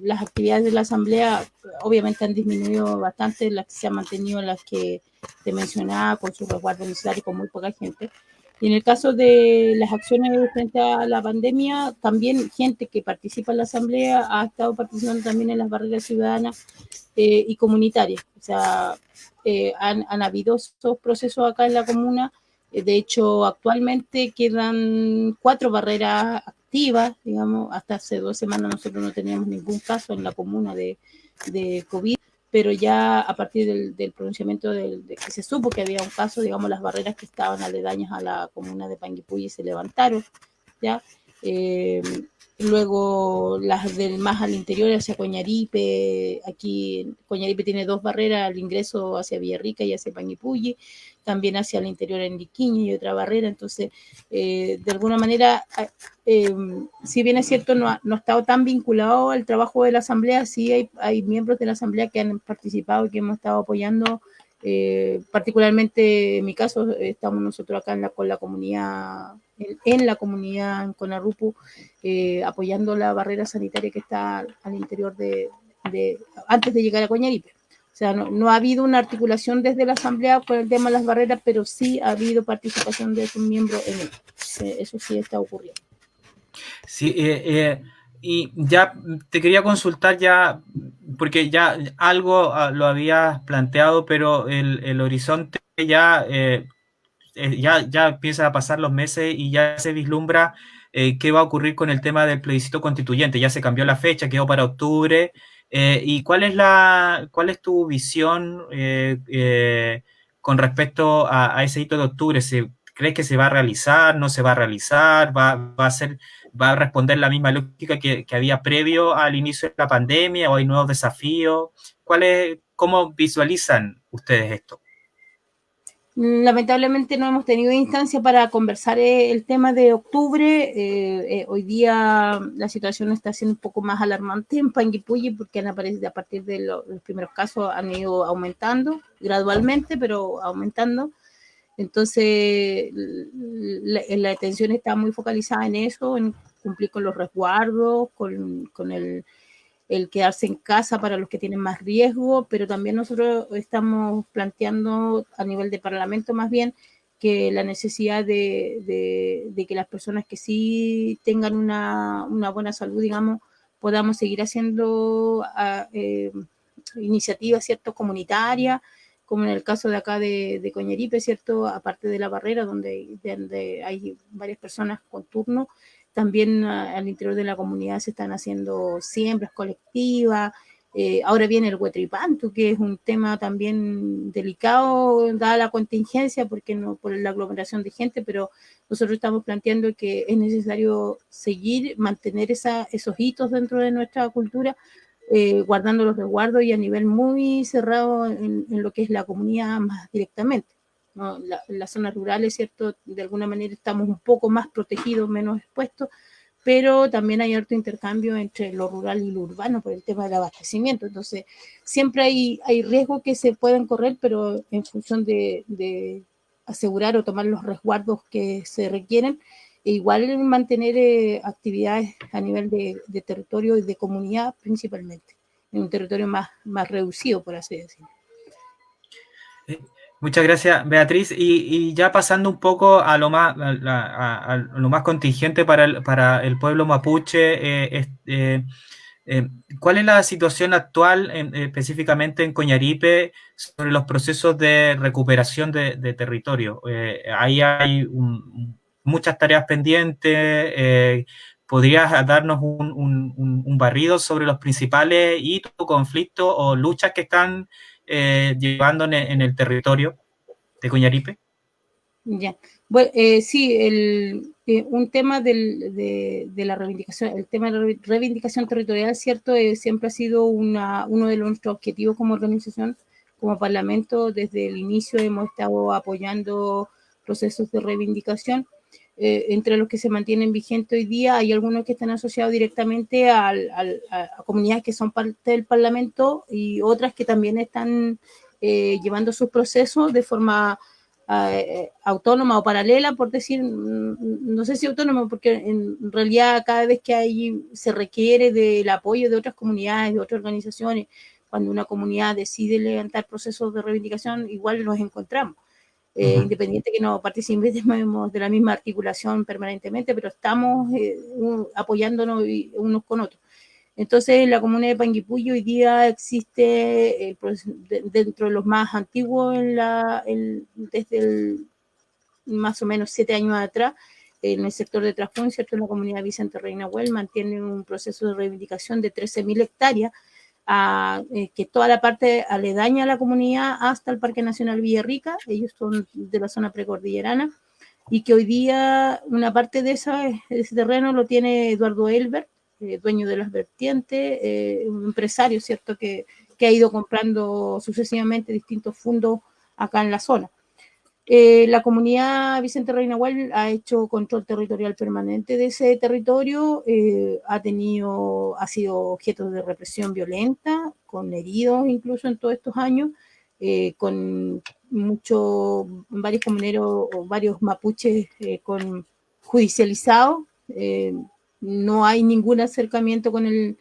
las actividades de la Asamblea obviamente han disminuido bastante, las que se han mantenido, las que te mencionaba, con su resguardo necesario, con muy poca gente. Y en el caso de las acciones frente a la pandemia, también gente que participa en la Asamblea ha estado participando también en las barreras ciudadanas y comunitarias. O sea, han habido esos procesos acá en la comuna. De hecho, actualmente quedan 4 barreras activas, digamos, hasta hace 2 semanas nosotros no teníamos ningún caso en la comuna de COVID, pero ya a partir del pronunciamiento de que se supo que había un caso, digamos, las barreras que estaban aledañas a la comuna de Panguipulli se levantaron, ¿ya? Luego las del más al interior hacia Coñaripe, aquí Coñaripe tiene 2 barreras, al ingreso hacia Villarrica y hacia Panguipulli, también hacia el interior en Liquiño y otra barrera. Entonces, de alguna manera, si bien es cierto, no ha estado tan vinculado al trabajo de la Asamblea, sí hay miembros de la Asamblea que han participado y que hemos estado apoyando. Particularmente en mi caso, estamos nosotros acá con la comunidad, en la comunidad en Conarupu, apoyando la barrera sanitaria que está al interior antes de llegar a Coñaripe. O sea, no ha habido una articulación desde la Asamblea con el tema de las barreras, pero sí ha habido participación de sus miembros en él. Eso sí está ocurriendo. Sí, y ya te quería consultar ya, porque ya algo lo habías planteado, pero el horizonte ya empieza a pasar los meses y ya se vislumbra qué va a ocurrir con el tema del plebiscito constituyente. Ya se cambió la fecha, quedó para octubre. ¿Y cuál es tu visión con respecto a ese hito de octubre? ¿Crees que se va a realizar? ¿No se va a realizar? ¿Va a responder la misma lógica que había previo al inicio de la pandemia o hay nuevos desafíos? ¿Cómo visualizan ustedes esto? Lamentablemente no hemos tenido instancia para conversar el tema de octubre. Hoy día la situación está siendo un poco más alarmante en Panguipulli porque han aparecido a partir de los primeros casos, han ido aumentando gradualmente, pero aumentando. Entonces la atención está muy focalizada en eso, en cumplir con los resguardos, con el quedarse en casa para los que tienen más riesgo, pero también nosotros estamos planteando a nivel de Parlamento más bien que la necesidad de que las personas que sí tengan una buena salud, digamos, podamos seguir haciendo iniciativas, ¿cierto?, comunitarias, como en el caso de acá de Coñaripe, ¿cierto?, aparte de la barrera donde hay varias personas con turno, también al interior de la comunidad se están haciendo siembras colectivas, Ahora viene el Huetripantu, que es un tema también delicado, dada la contingencia, porque no por la aglomeración de gente, pero nosotros estamos planteando que es necesario seguir, mantener esos hitos dentro de nuestra cultura, guardando los resguardos y a nivel muy cerrado en lo que es la comunidad más directamente. ¿No? Las zonas rurales, ¿cierto? De alguna manera estamos un poco más protegidos, menos expuestos, pero también hay harto intercambio entre lo rural y lo urbano por el tema del abastecimiento. Entonces, siempre hay riesgos que se pueden correr, pero en función de asegurar o tomar los resguardos que se requieren, e igual mantener actividades a nivel de territorio y de comunidad principalmente, en un territorio más reducido, por así decirlo. Muchas gracias, Beatriz. Y ya pasando un poco a lo más, a lo más contingente para el pueblo mapuche, ¿cuál es la situación actual específicamente en Coñaripe sobre los procesos de recuperación de territorio? Ahí hay muchas tareas pendientes. ¿Podrías darnos un barrido sobre los principales hitos, conflictos o luchas que están llevando en el territorio de Coñaripe? Ya. Bueno, sí, un tema de la reivindicación, el tema de la reivindicación territorial, ¿cierto? Siempre ha sido uno de nuestros objetivos como organización, como parlamento. Desde el inicio hemos estado apoyando procesos de reivindicación. Entre los que se mantienen vigentes hoy día, hay algunos que están asociados directamente a comunidades que son parte del Parlamento y otras que también están llevando sus procesos de forma autónoma o paralela, por decir, no sé si autónoma, porque en realidad cada vez que se requiere del apoyo de otras comunidades, de otras organizaciones, cuando una comunidad decide levantar procesos de reivindicación, igual los encontramos. Independiente que no participemos de la misma articulación permanentemente, pero estamos apoyándonos unos con otros. Entonces, en la comuna de Panguipulli hoy día existe, dentro de los más antiguos, desde más o menos 7 años atrás, en el sector de Trasfún, ¿cierto? En la comunidad Vicente Reina Huel, mantiene un proceso de reivindicación de 13.000 hectáreas, que toda la parte aledaña a la comunidad hasta el Parque Nacional Villarrica, ellos son de la zona precordillerana, y que hoy día una parte de ese terreno lo tiene Eduardo Elbert, dueño de las vertientes, un empresario, ¿cierto?, que ha ido comprando sucesivamente distintos fondos acá en la zona. La comunidad Vicente Reina Huel ha hecho control territorial permanente de ese territorio, ha sido objeto de represión violenta, con heridos incluso en todos estos años, con varios comuneros o varios mapuches judicializados. No hay ningún acercamiento con el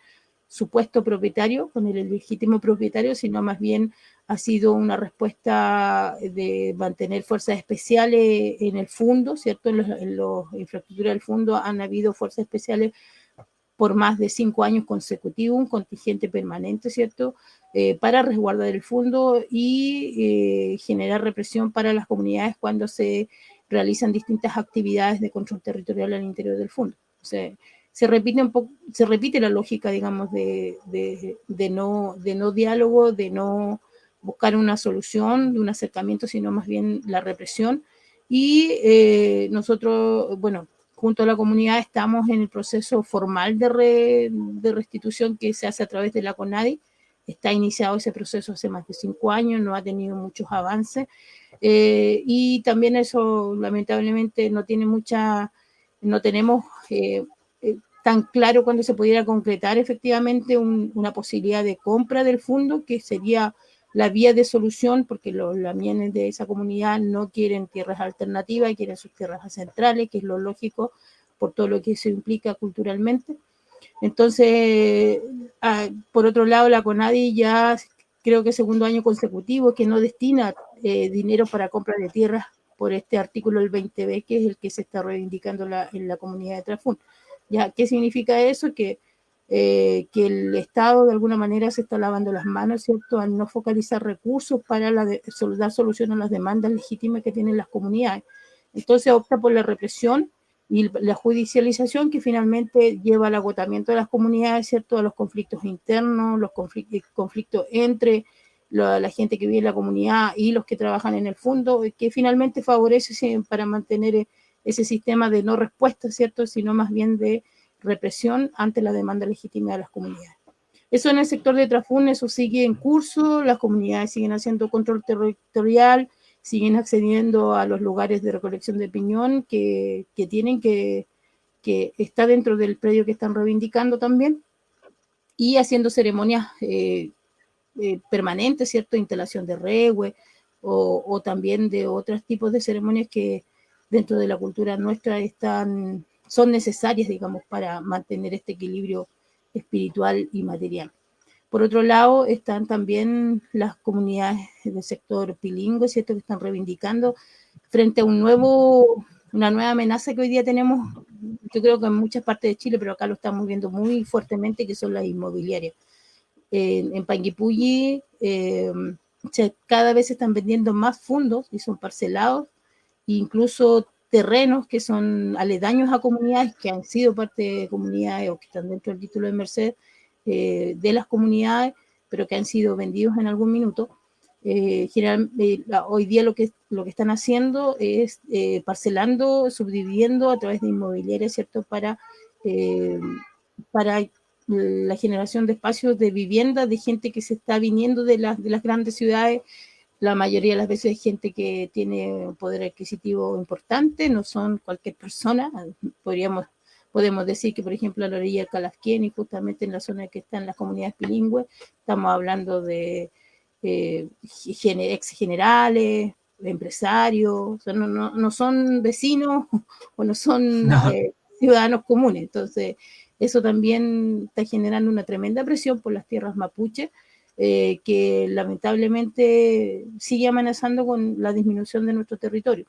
supuesto propietario, con el legítimo propietario, sino más bien ha sido una respuesta de mantener fuerzas especiales en el fondo, ¿cierto? En la infraestructura del fondo han habido fuerzas especiales por más de 5 años consecutivos, un contingente permanente, ¿cierto? Para resguardar el fondo y generar represión para las comunidades cuando se realizan distintas actividades de control territorial al interior del fondo. O sea, se repite la lógica, digamos, de no diálogo, de no buscar una solución, de un acercamiento, sino más bien la represión. Y nosotros, bueno, junto a la comunidad estamos en el proceso formal de restitución que se hace a través de la CONADI. Está iniciado ese proceso hace más de 5 años, no ha tenido muchos avances. Y también eso, lamentablemente, no tenemos tan claro cuándo se pudiera concretar efectivamente una posibilidad de compra del fondo, que sería la vía de solución, porque los lamienes de esa comunidad no quieren tierras alternativas, quieren sus tierras centrales, que es lo lógico por todo lo que se implica culturalmente. Entonces, por otro lado, la CONADI ya creo que segundo año consecutivo que no destina dinero para compra de tierras por este artículo del 20B, que es el que se está reivindicando en la comunidad de Trafún. ¿Ya? ¿Qué significa eso? Que el Estado de alguna manera se está lavando las manos, ¿cierto?, al no focalizar recursos para dar solución a las demandas legítimas que tienen las comunidades. Entonces opta por la represión y la judicialización que finalmente lleva al agotamiento de las comunidades, ¿cierto? A los conflictos internos, los conflictos entre la gente que vive en la comunidad y los que trabajan en el fondo, que finalmente favorece para mantener ese sistema de no respuesta, ¿cierto? Sino más bien de represión ante la demanda legítima de las comunidades. Eso en el sector de Trafún, eso sigue en curso, las comunidades siguen haciendo control territorial, siguen accediendo a los lugares de recolección de piñón que tienen que está dentro del predio que están reivindicando también, y haciendo ceremonias permanentes, ¿cierto? Instalación de rehue o también de otros tipos de ceremonias que dentro de la cultura nuestra son necesarias, digamos, para mantener este equilibrio espiritual y material. Por otro lado, están también las comunidades del sector bilingüe, ¿cierto?, que están reivindicando frente a una nueva amenaza que hoy día tenemos, yo creo que en muchas partes de Chile, pero acá lo estamos viendo muy fuertemente, que son las inmobiliarias. En Panguipulli cada vez se están vendiendo más fondos y son parcelados, incluso terrenos que son aledaños a comunidades que han sido parte de comunidades o que están dentro del título de merced de las comunidades, pero que han sido vendidos en algún minuto. Hoy día lo que están haciendo es parcelando, subdividiendo a través de inmobiliarias, ¿cierto? Para la generación de espacios de vivienda de gente que se está viniendo de las grandes ciudades. La mayoría de las veces es gente que tiene un poder adquisitivo importante, no son cualquier persona. Podemos decir que, por ejemplo, a la orilla del Calasquén, justamente en la zona que están las comunidades bilingües, estamos hablando de ex generales, empresarios, o sea, no son vecinos o no son ciudadanos comunes. Entonces, eso también está generando una tremenda presión por las tierras mapuche, que lamentablemente sigue amenazando con la disminución de nuestro territorio.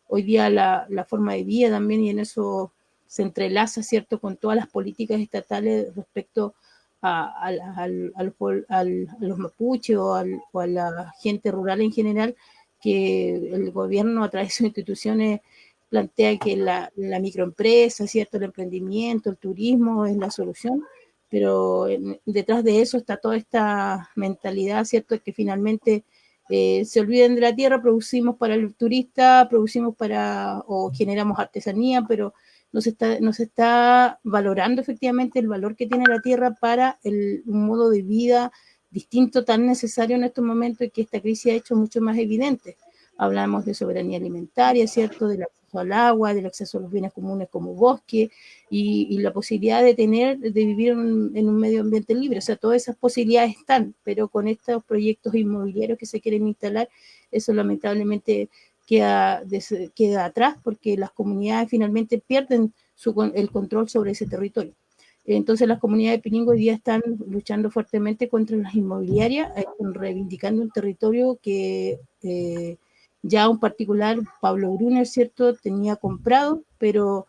Hoy día la forma de vida también, y en eso se entrelaza, ¿cierto?, con todas las políticas estatales respecto a los mapuches o a la gente rural en general, que el gobierno a través de sus instituciones plantea que la microempresa, ¿cierto?, el emprendimiento, el turismo es la solución, pero detrás de eso está toda esta mentalidad, ¿cierto?, que finalmente se olviden de la tierra, producimos para el turista, o generamos artesanía, pero no se está valorando efectivamente el valor que tiene la tierra para un modo de vida distinto, tan necesario en estos momentos, y que esta crisis ha hecho mucho más evidente. Hablamos de soberanía alimentaria, ¿cierto?, del acceso al agua, del acceso a los bienes comunes como bosque, y la posibilidad de vivir en un medio ambiente libre. O sea, todas esas posibilidades están, pero con estos proyectos inmobiliarios que se quieren instalar, eso lamentablemente queda atrás, porque las comunidades finalmente pierden el control sobre ese territorio. Entonces las comunidades bilingües hoy día están luchando fuertemente contra las inmobiliarias, reivindicando un territorio que ya un particular, Pablo Brunner, ¿cierto?, tenía comprado, pero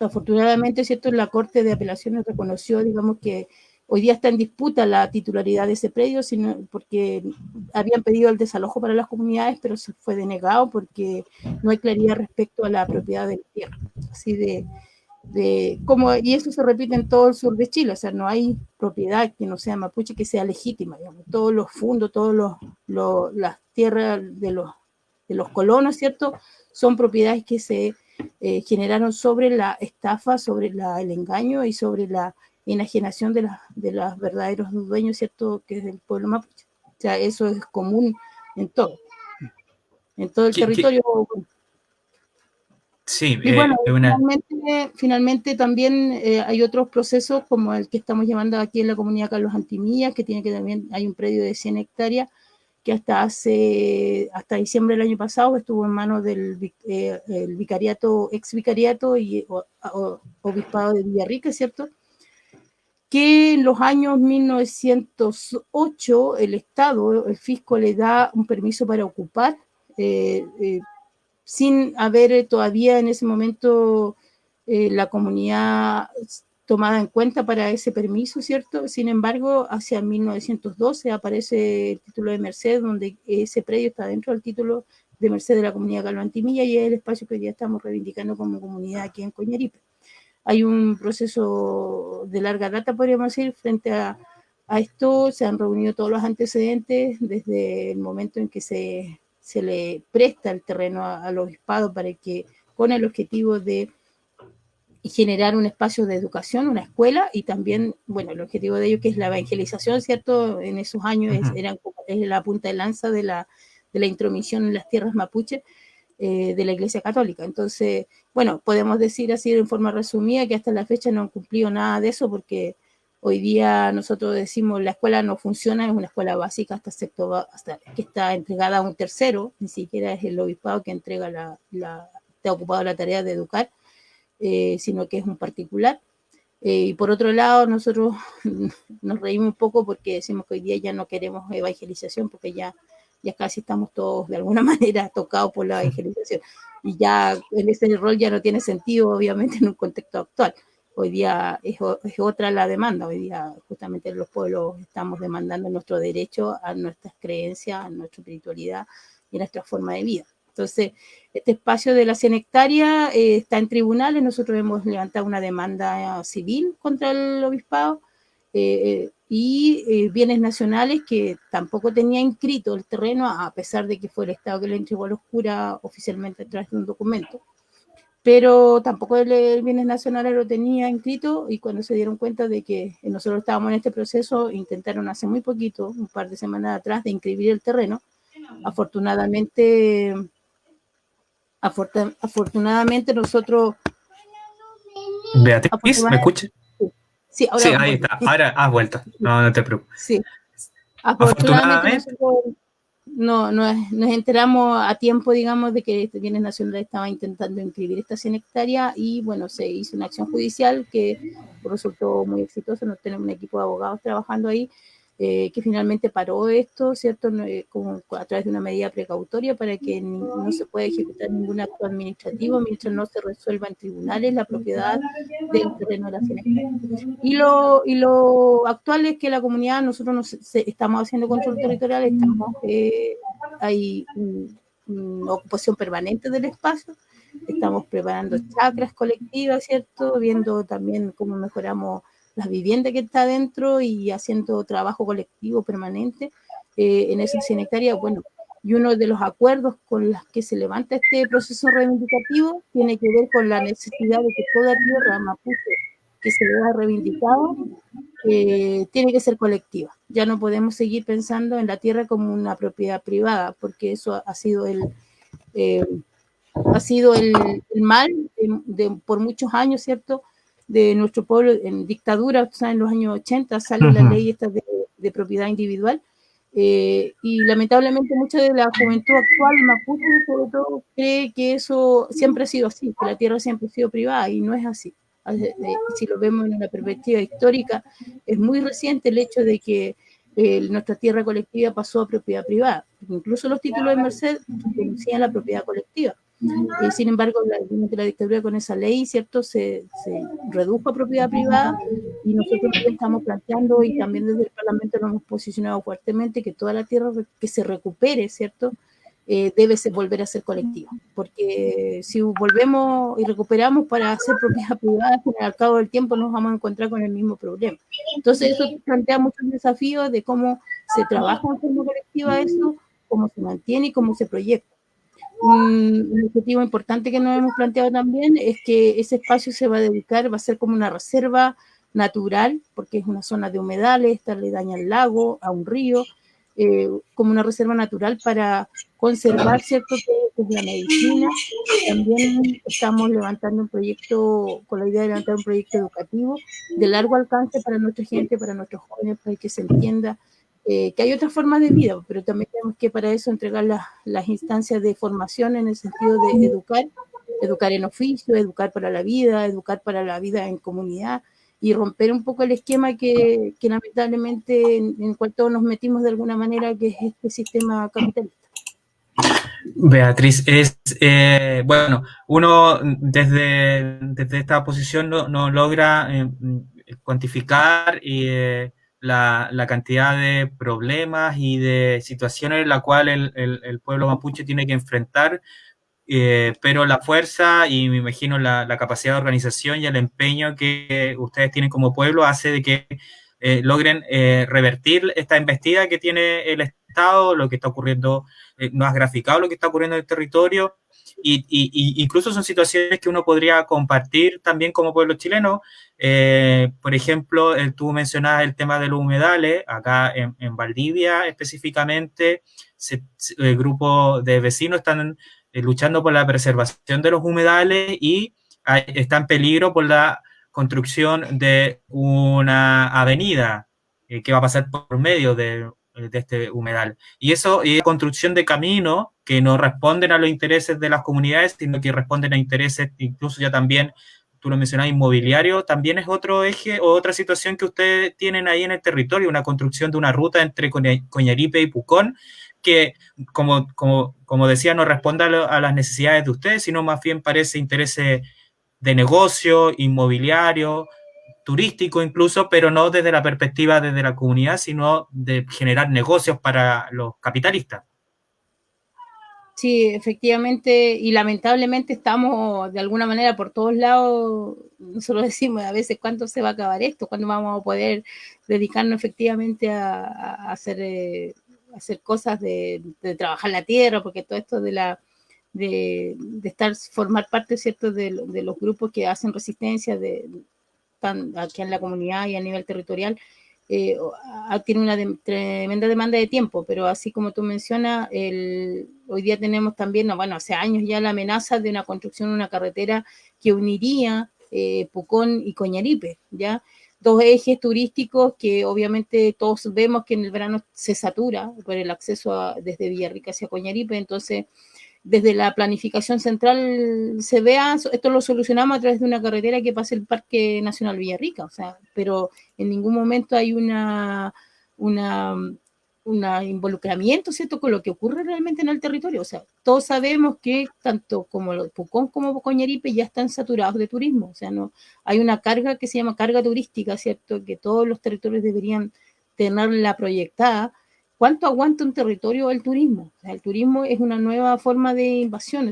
afortunadamente, ¿cierto?, la Corte de Apelaciones reconoció, digamos, que hoy día está en disputa la titularidad de ese predio, porque habían pedido el desalojo para las comunidades, pero se fue denegado porque no hay claridad respecto a la propiedad de la tierra. Así y eso se repite en todo el sur de Chile, o sea, no hay propiedad que no sea mapuche que sea legítima, digamos. Todos los fundos, las tierras de los colonos, ¿cierto?, son propiedades que se generaron sobre la estafa, sobre el engaño y sobre la enajenación de los verdaderos dueños, ¿cierto?, que es el pueblo mapuche. O sea, eso es común en todo el territorio. Sí, y bueno, finalmente también hay otros procesos como el que estamos llevando aquí en la comunidad Carlos Antimillas, que tiene que también, hay un predio de 100 hectáreas que hasta diciembre del año pasado estuvo en manos del el vicariato, ex vicariato y obispado de Villarrica, ¿cierto?, que en los años 1908 el Estado, el fisco, le da un permiso para ocupar, sin haber todavía en ese momento la comunidad tomada en cuenta para ese permiso, ¿cierto? Sin embargo, hacia 1912 aparece el título de merced, donde ese predio está dentro del título de Merced de la comunidad Calvantimilla, y es el espacio que hoy día estamos reivindicando como comunidad aquí en Coñaripe. Hay un proceso de larga data, podríamos decir, frente a esto. Se han reunido todos los antecedentes desde el momento en que se le presta el terreno al obispado para que, con el objetivo de generar un espacio de educación, una escuela, y también, bueno, el objetivo de ello que es la evangelización, ¿cierto? En esos años es la punta de lanza de la intromisión en las tierras mapuche de la Iglesia Católica. Entonces, bueno, podemos decir así en forma resumida que hasta la fecha no han cumplido nada de eso, porque hoy día nosotros decimos la escuela no funciona, es una escuela básica hasta que está entregada a un tercero, ni siquiera es el obispado que entrega está ocupado la tarea de educar, sino que es un particular. Y por otro lado, nosotros nos reímos un poco porque decimos que hoy día ya no queremos evangelización, porque ya casi estamos todos de alguna manera tocados por la evangelización. Y ya en ese rol ya no tiene sentido, obviamente, en un contexto actual. Hoy día es otra la demanda. Hoy día justamente los pueblos estamos demandando nuestro derecho a nuestras creencias, a nuestra espiritualidad y a nuestra forma de vida. Entonces, este espacio de las 100 hectáreas está en tribunales. Nosotros hemos levantado una demanda civil contra el obispado y bienes nacionales, que tampoco tenía inscrito el terreno, a pesar de que fue el Estado que le entregó a los curas oficialmente a través de un documento. Pero tampoco el bienes nacionales lo tenía inscrito, y cuando se dieron cuenta de que nosotros estábamos en este proceso, intentaron hace muy poquito, un par de semanas atrás, de inscribir el terreno. Afortunadamente nosotros... Beatriz, ¿me escuchas? Sí, ahora sí, ahí está. Ahora has vuelto. No te preocupes. Sí. Afortunadamente nosotros nos enteramos a tiempo, digamos, de que este bienes nacionales estaba intentando inscribir estas 100 hectáreas, y bueno, se hizo una acción judicial que resultó muy exitosa. Nos tenemos un equipo de abogados trabajando ahí, que finalmente paró esto, ¿cierto? Como a través de una medida precautoria para que no se pueda ejecutar ningún acto administrativo mientras no se resuelva en tribunales la propiedad del terreno de la 100 hectáreas. Y lo actual es que la comunidad, nosotros estamos haciendo control territorial, hay una ocupación permanente del espacio, estamos preparando chacras colectivas, ¿cierto? Viendo también cómo mejoramos las viviendas que está dentro y haciendo trabajo colectivo permanente en esas 100 hectáreas. Bueno, y uno de los acuerdos con los que se levanta este proceso reivindicativo tiene que ver con la necesidad de que toda tierra mapuche que se vea reivindicado tiene que ser colectiva. Ya no podemos seguir pensando en la tierra como una propiedad privada, porque eso ha sido el mal por muchos años, ¿cierto?, de nuestro pueblo en dictadura. O sea, en los años 80 sale la ley esta de propiedad individual, y lamentablemente mucha de la juventud actual mapuche, sobre todo, cree que eso siempre ha sido así, que la tierra siempre ha sido privada, y no es así. Si lo vemos en una perspectiva histórica, es muy reciente el hecho de que nuestra tierra colectiva pasó a propiedad privada. Incluso los títulos de Merced reconocían la propiedad colectiva. Sin embargo, durante la dictadura, con esa ley, ¿cierto?, se redujo a propiedad privada, y nosotros estamos planteando, y también desde el Parlamento nos hemos posicionado fuertemente, que toda la tierra que se recupere, ¿cierto?, debe volver a ser colectiva, porque si volvemos y recuperamos para hacer propiedad privada, al cabo del tiempo nos vamos a encontrar con el mismo problema. Entonces eso plantea muchos desafíos de cómo se trabaja en forma colectiva eso, cómo se mantiene y cómo se proyecta. Un objetivo importante que nos hemos planteado también es que ese espacio se va a dedicar, va a ser como una reserva natural, porque es una zona de humedales, está aledaña al lago, a un río, como una reserva natural para conservar, ¿cierto?, que es la medicina. También estamos levantando un proyecto, con la idea de levantar un proyecto educativo de largo alcance para nuestra gente, para nuestros jóvenes, para que se entienda que hay otras formas de vida, pero también tenemos que para eso entregar las instancias de formación, en el sentido de educar en oficio, educar para la vida en comunidad, y romper un poco el esquema que lamentablemente en el cual todos nos metimos de alguna manera, que es este sistema capitalista. Beatriz, bueno, uno desde esta posición no logra cuantificar la cantidad de problemas y de situaciones en las cuales el pueblo mapuche tiene que enfrentar, pero la fuerza y me imagino la capacidad de organización y el empeño que ustedes tienen como pueblo hace de que logren revertir esta embestida que tiene el Estado, lo que está ocurriendo, no has graficado lo que está ocurriendo en el territorio, incluso son situaciones que uno podría compartir también como pueblo chileno. Por ejemplo, tú mencionabas el tema de los humedales, acá en Valdivia específicamente, el grupo de vecinos están luchando por la preservación de los humedales y está en peligro por la construcción de una avenida que va a pasar por medio de este humedal. Y eso, y construcción de caminos que no responden a los intereses de las comunidades, sino que responden a intereses, incluso ya también, tú lo mencionabas, inmobiliario, también es otro eje o otra situación que ustedes tienen ahí en el territorio, una construcción de una ruta entre Coñaripe y Pucón, que, como decía, no responde a las necesidades de ustedes, sino más bien parece intereses de negocio, inmobiliario, turístico incluso, pero no desde la perspectiva desde la comunidad, sino de generar negocios para los capitalistas. Sí, efectivamente, y lamentablemente estamos de alguna manera por todos lados, nosotros decimos a veces cuándo se va a acabar esto, cuándo vamos a poder dedicarnos efectivamente a hacer cosas de trabajar la tierra, porque todo esto de estar, formar parte, ¿cierto?, de los grupos que hacen resistencia aquí en la comunidad y a nivel territorial, tiene una tremenda demanda de tiempo, pero así como tú mencionas, hoy día tenemos también, bueno, hace años ya la amenaza de una construcción de una carretera que uniría Pucón y Coñaripe, ¿ya? Dos ejes turísticos que obviamente todos vemos que en el verano se satura por el acceso desde Villarrica hacia Coñaripe, entonces desde la planificación central se vea, esto lo solucionamos a través de una carretera que pase el Parque Nacional Villarrica, o sea, pero en ningún momento hay una involucramiento, ¿cierto?, con lo que ocurre realmente en el territorio. O sea, todos sabemos que tanto como Pucón como Coñaripe ya están saturados de turismo, o sea, no hay una carga que se llama carga turística, ¿cierto?, que todos los territorios deberían tenerla proyectada. ¿Cuánto aguanta un territorio el turismo? O sea, el turismo es una nueva forma de invasión,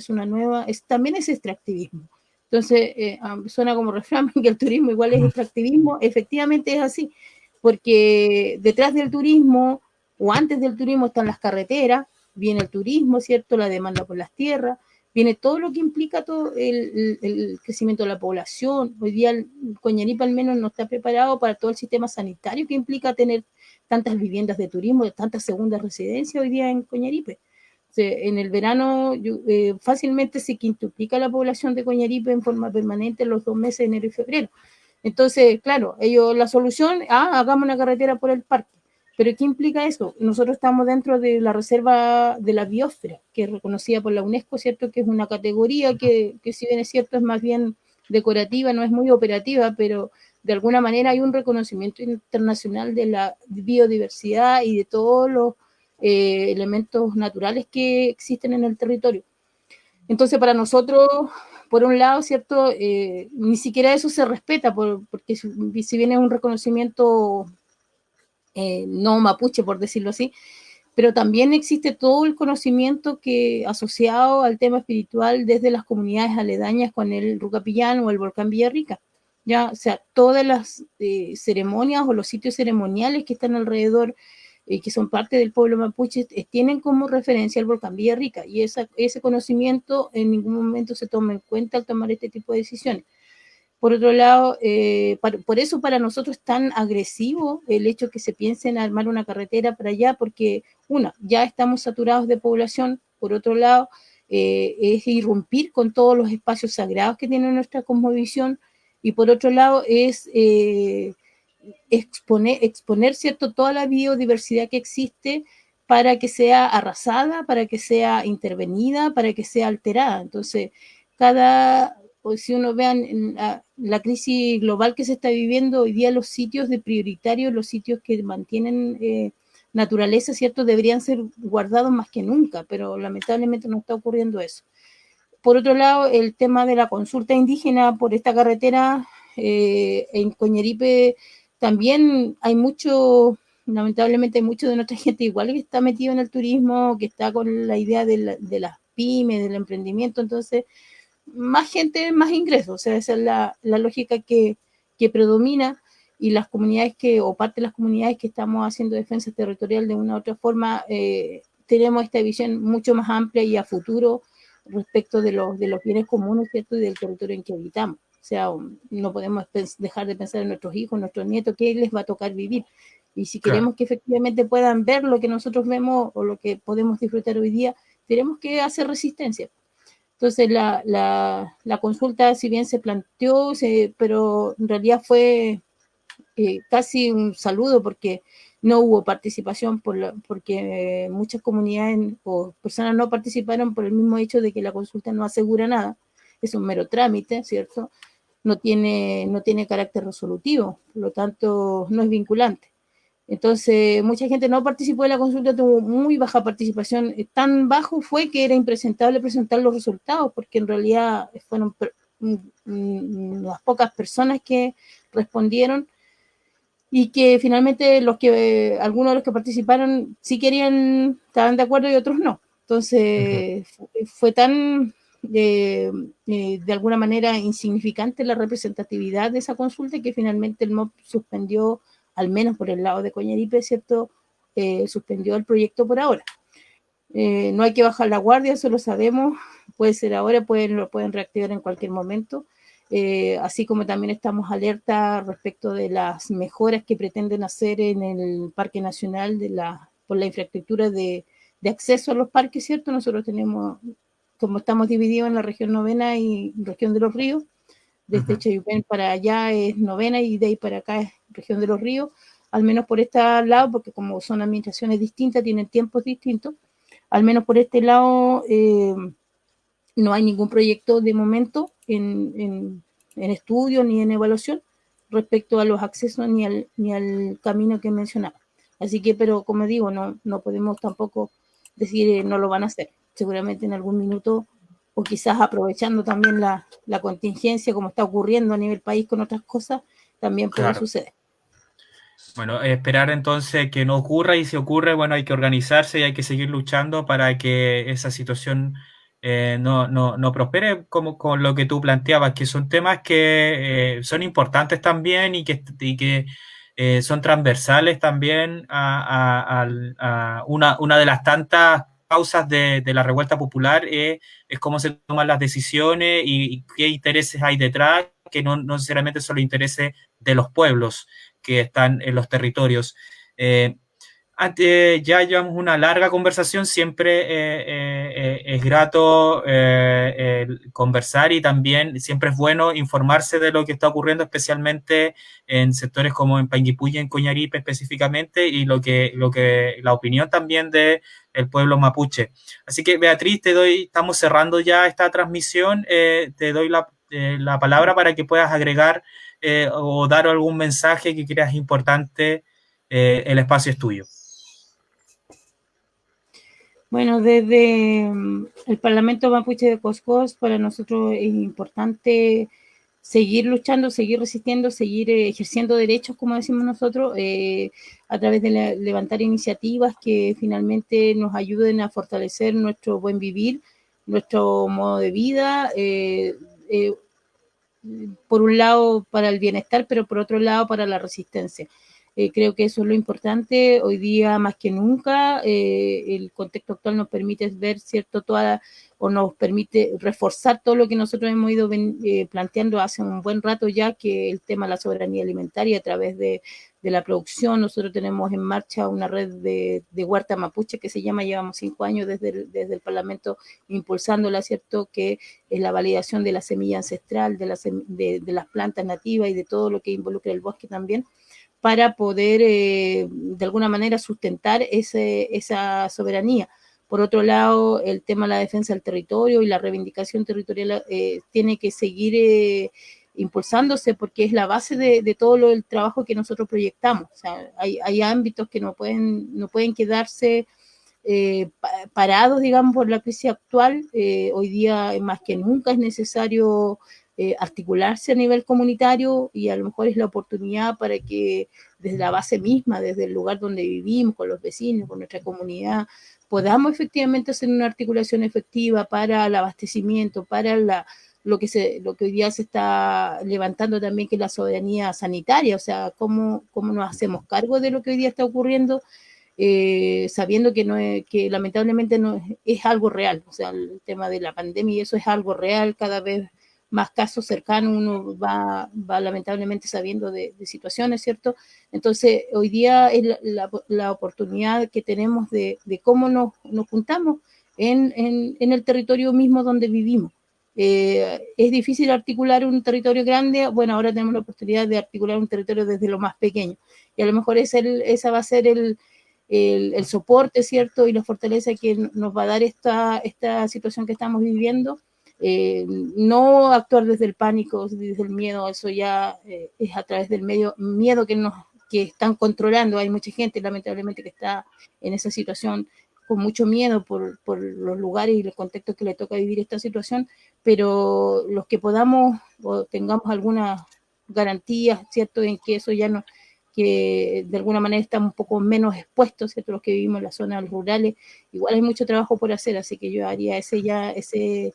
también es extractivismo. Entonces, suena como refrán que el turismo igual es extractivismo, efectivamente es así, porque detrás del turismo o antes del turismo están las carreteras, viene el turismo, ¿cierto?, la demanda por las tierras, viene todo lo que implica todo el crecimiento de la población. Hoy día el Coñaripe al menos no está preparado para todo el sistema sanitario que implica tener tantas viviendas de turismo, tantas segundas residencias hoy día en Coñaripe. En el verano fácilmente se quintuplica la población de Coñaripe en forma permanente en los 2 meses de enero y febrero. Entonces, claro, la solución, hagamos una carretera por el parque. ¿Pero qué implica eso? Nosotros estamos dentro de la reserva de la biosfera, que es reconocida por la UNESCO, ¿cierto?, que es una categoría que si bien es cierto es más bien decorativa, no es muy operativa, pero de alguna manera hay un reconocimiento internacional de la biodiversidad y de todos los elementos naturales que existen en el territorio. Entonces, para nosotros, por un lado, ¿cierto?, ni siquiera eso se respeta, porque si bien es un reconocimiento no mapuche, por decirlo así, pero también existe todo el conocimiento asociado al tema espiritual desde las comunidades aledañas con el Rucapillán o el volcán Villarrica. Ya, o sea, todas las ceremonias o los sitios ceremoniales que están alrededor, que son parte del pueblo mapuche, tienen como referencia el volcán Villarrica, y ese conocimiento en ningún momento se toma en cuenta al tomar este tipo de decisiones. Por otro lado, por eso para nosotros es tan agresivo el hecho que se piense en armar una carretera para allá, porque ya estamos saturados de población. Por otro lado, es irrumpir con todos los espacios sagrados que tiene nuestra cosmovisión, y por otro lado es exponer, ¿cierto?, toda la biodiversidad que existe para que sea arrasada, para que sea intervenida, para que sea alterada. Entonces, si uno ve la crisis global que se está viviendo hoy día, los sitios de prioritarios, los sitios que mantienen naturaleza, ¿cierto?, deberían ser guardados más que nunca, pero lamentablemente no está ocurriendo eso. Por otro lado, el tema de la consulta indígena por esta carretera en Coñaripe también hay mucho, lamentablemente hay mucho de nuestra gente igual que está metido en el turismo, que está con la idea de las pymes, del emprendimiento, entonces más gente, más ingresos, o sea, esa es la lógica que predomina, y las comunidades o parte de las comunidades que estamos haciendo defensa territorial de una u otra forma, tenemos esta visión mucho más amplia y a futuro respecto de los bienes comunes, ¿cierto? Y del territorio en que habitamos. O sea, no podemos dejar de pensar en nuestros hijos, nuestros nietos, qué les va a tocar vivir. Y si Claro. queremos que efectivamente puedan ver lo que nosotros vemos o lo que podemos disfrutar hoy día, tenemos que hacer resistencia. Entonces la consulta, si bien se planteó, pero en realidad fue casi un saludo porque no hubo participación porque muchas comunidades o personas no participaron por el mismo hecho de que la consulta no asegura nada, es un mero trámite, ¿cierto? No tiene carácter resolutivo, por lo tanto no es vinculante. Entonces, mucha gente no participó de la consulta, tuvo muy baja participación. Tan bajo fue que era impresentable presentar los resultados, porque en realidad fueron unas pocas personas que respondieron y que finalmente algunos de los que participaron sí querían, estaban de acuerdo y otros no. Entonces, fue tan de alguna manera insignificante la representatividad de esa consulta que finalmente el MOP suspendió, al menos por el lado de Coñaripe, ¿cierto? Suspendió el proyecto por ahora. No hay que bajar la guardia, eso lo sabemos, puede ser ahora, lo pueden reactivar en cualquier momento. Así como también estamos alerta respecto de las mejoras que pretenden hacer en el Parque Nacional por la infraestructura de acceso a los parques, ¿cierto? Nosotros tenemos, como estamos divididos en la región novena y región de los ríos, desde Chayupén para allá es novena y de ahí para acá es región de los ríos, al menos por este lado, porque como son administraciones distintas, tienen tiempos distintos, al menos por este lado no hay ningún proyecto de momento en estudio ni en evaluación respecto a los accesos ni al camino que mencionaba. Así que, pero como digo, no podemos tampoco decir no lo van a hacer. Seguramente en algún minuto, o quizás aprovechando también la contingencia, como está ocurriendo a nivel país con otras cosas, también puede Claro. suceder. Bueno, esperar entonces que no ocurra, y si ocurre, bueno, hay que organizarse y hay que seguir luchando para que esa situación no prospere, como con lo que tú planteabas, que son temas que son importantes también y que son transversales también a una de las tantas causas de la revuelta popular, es cómo se toman las decisiones y qué intereses hay detrás, que no necesariamente son los intereses de los pueblos que están en los territorios. Ya llevamos una larga conversación, siempre es grato conversar, y también siempre es bueno informarse de lo que está ocurriendo, especialmente en sectores como en Panguipulli, en Coñaripe específicamente, y la opinión también del pueblo mapuche. Así que, Beatriz, estamos cerrando ya esta transmisión, te doy la palabra para que puedas agregar o dar algún mensaje que creas importante. El espacio es tuyo. Bueno, desde el Parlamento Mapuche de Coscos, para nosotros es importante seguir luchando, seguir resistiendo, seguir ejerciendo derechos, como decimos nosotros, a través de levantar iniciativas que finalmente nos ayuden a fortalecer nuestro buen vivir, nuestro modo de vida, por un lado para el bienestar, pero por otro lado para la resistencia. Creo que eso es lo importante. Hoy día, más que nunca, el contexto actual nos permite ver, ¿cierto?, o nos permite reforzar todo lo que nosotros hemos ido planteando hace un buen rato ya, que el tema de la soberanía alimentaria a través de la producción. Nosotros tenemos en marcha una red de huerta mapuche que se llama, llevamos 5 años desde el Parlamento impulsándola, ¿cierto?, que es la validación de la semilla ancestral, de las plantas nativas y de todo lo que involucra el bosque también, para poder de alguna manera sustentar esa soberanía. Por otro lado, el tema de la defensa del territorio y la reivindicación territorial tiene que seguir impulsándose, porque es la base de todo el trabajo que nosotros proyectamos. O sea, hay ámbitos que no pueden quedarse parados, digamos, por la crisis actual. Hoy día, más que nunca, es necesario articularse a nivel comunitario, y a lo mejor es la oportunidad para que desde la base misma, desde el lugar donde vivimos, con los vecinos, con nuestra comunidad, podamos efectivamente hacer una articulación efectiva para el abastecimiento, para lo que hoy día se está levantando también, que es la soberanía sanitaria, o sea, cómo nos hacemos cargo de lo que hoy día está ocurriendo, sabiendo que, que lamentablemente no es algo real, o sea, el tema de la pandemia y eso es algo real, cada vez más casos cercanos uno va lamentablemente sabiendo de situaciones, ¿cierto? Entonces, hoy día es la oportunidad que tenemos de cómo nos juntamos en el territorio mismo donde vivimos. Es difícil articular un territorio grande, bueno, ahora tenemos la oportunidad de articular un territorio desde lo más pequeño, y a lo mejor esa va a ser el soporte, ¿cierto? Y la fortaleza que nos va a dar esta situación que estamos viviendo. No actuar desde el pánico, desde el miedo, eso ya es a través del miedo que están controlando. Hay mucha gente, lamentablemente, que está en esa situación con mucho miedo por los lugares y los contextos que le toca vivir esta situación, pero los que podamos o tengamos alguna garantía, ¿cierto?, en que eso ya no, que de alguna manera estamos un poco menos expuestos, ¿cierto?, los que vivimos en las zonas rurales, igual hay mucho trabajo por hacer, así que yo haría ese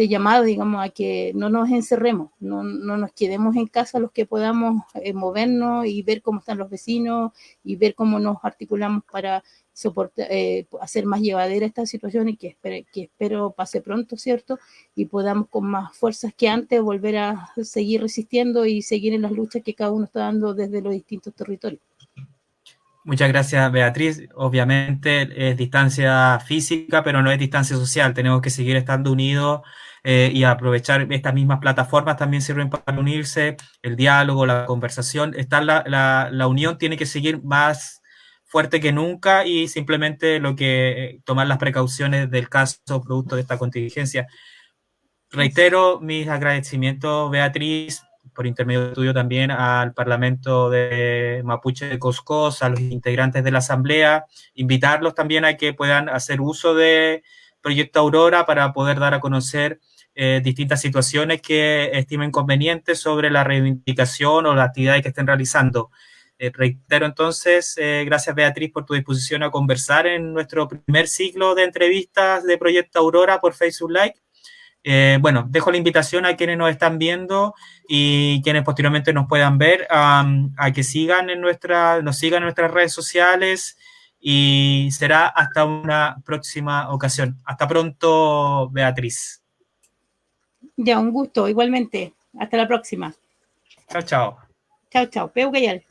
llamado, digamos, a que no nos encerremos, no nos quedemos en casa los que podamos movernos y ver cómo están los vecinos y ver cómo nos articulamos para soportar, hacer más llevadera esta situación, y que espero pase pronto, ¿cierto? Y podamos con más fuerzas que antes volver a seguir resistiendo y seguir en las luchas que cada uno está dando desde los distintos territorios. Muchas gracias, Beatriz. Obviamente es distancia física, pero no es distancia social. Tenemos que seguir estando unidos y aprovechar estas mismas plataformas también sirven para unirse, el diálogo, la conversación. La unión tiene que seguir más fuerte que nunca, y simplemente tomar las precauciones del caso producto de esta contingencia. Reitero mis agradecimientos, Beatriz, por intermedio tuyo también al Parlamento de Mapuche de Coscós, a los integrantes de la Asamblea, invitarlos también a que puedan hacer uso de Proyecto Aurora para poder dar a conocer distintas situaciones que estimen convenientes sobre la reivindicación o las actividades que estén realizando. Reitero entonces, gracias, Beatriz, por tu disposición a conversar en nuestro primer ciclo de entrevistas de Proyecto Aurora por Facebook Live. Bueno, dejo la invitación a quienes nos están viendo y quienes posteriormente nos puedan ver, a que nos sigan en nuestras redes sociales, y será hasta una próxima ocasión. Hasta pronto, Beatriz. Ya, un gusto, igualmente. Hasta la próxima. Chao, chao. Chao, chao. Peu Gayal.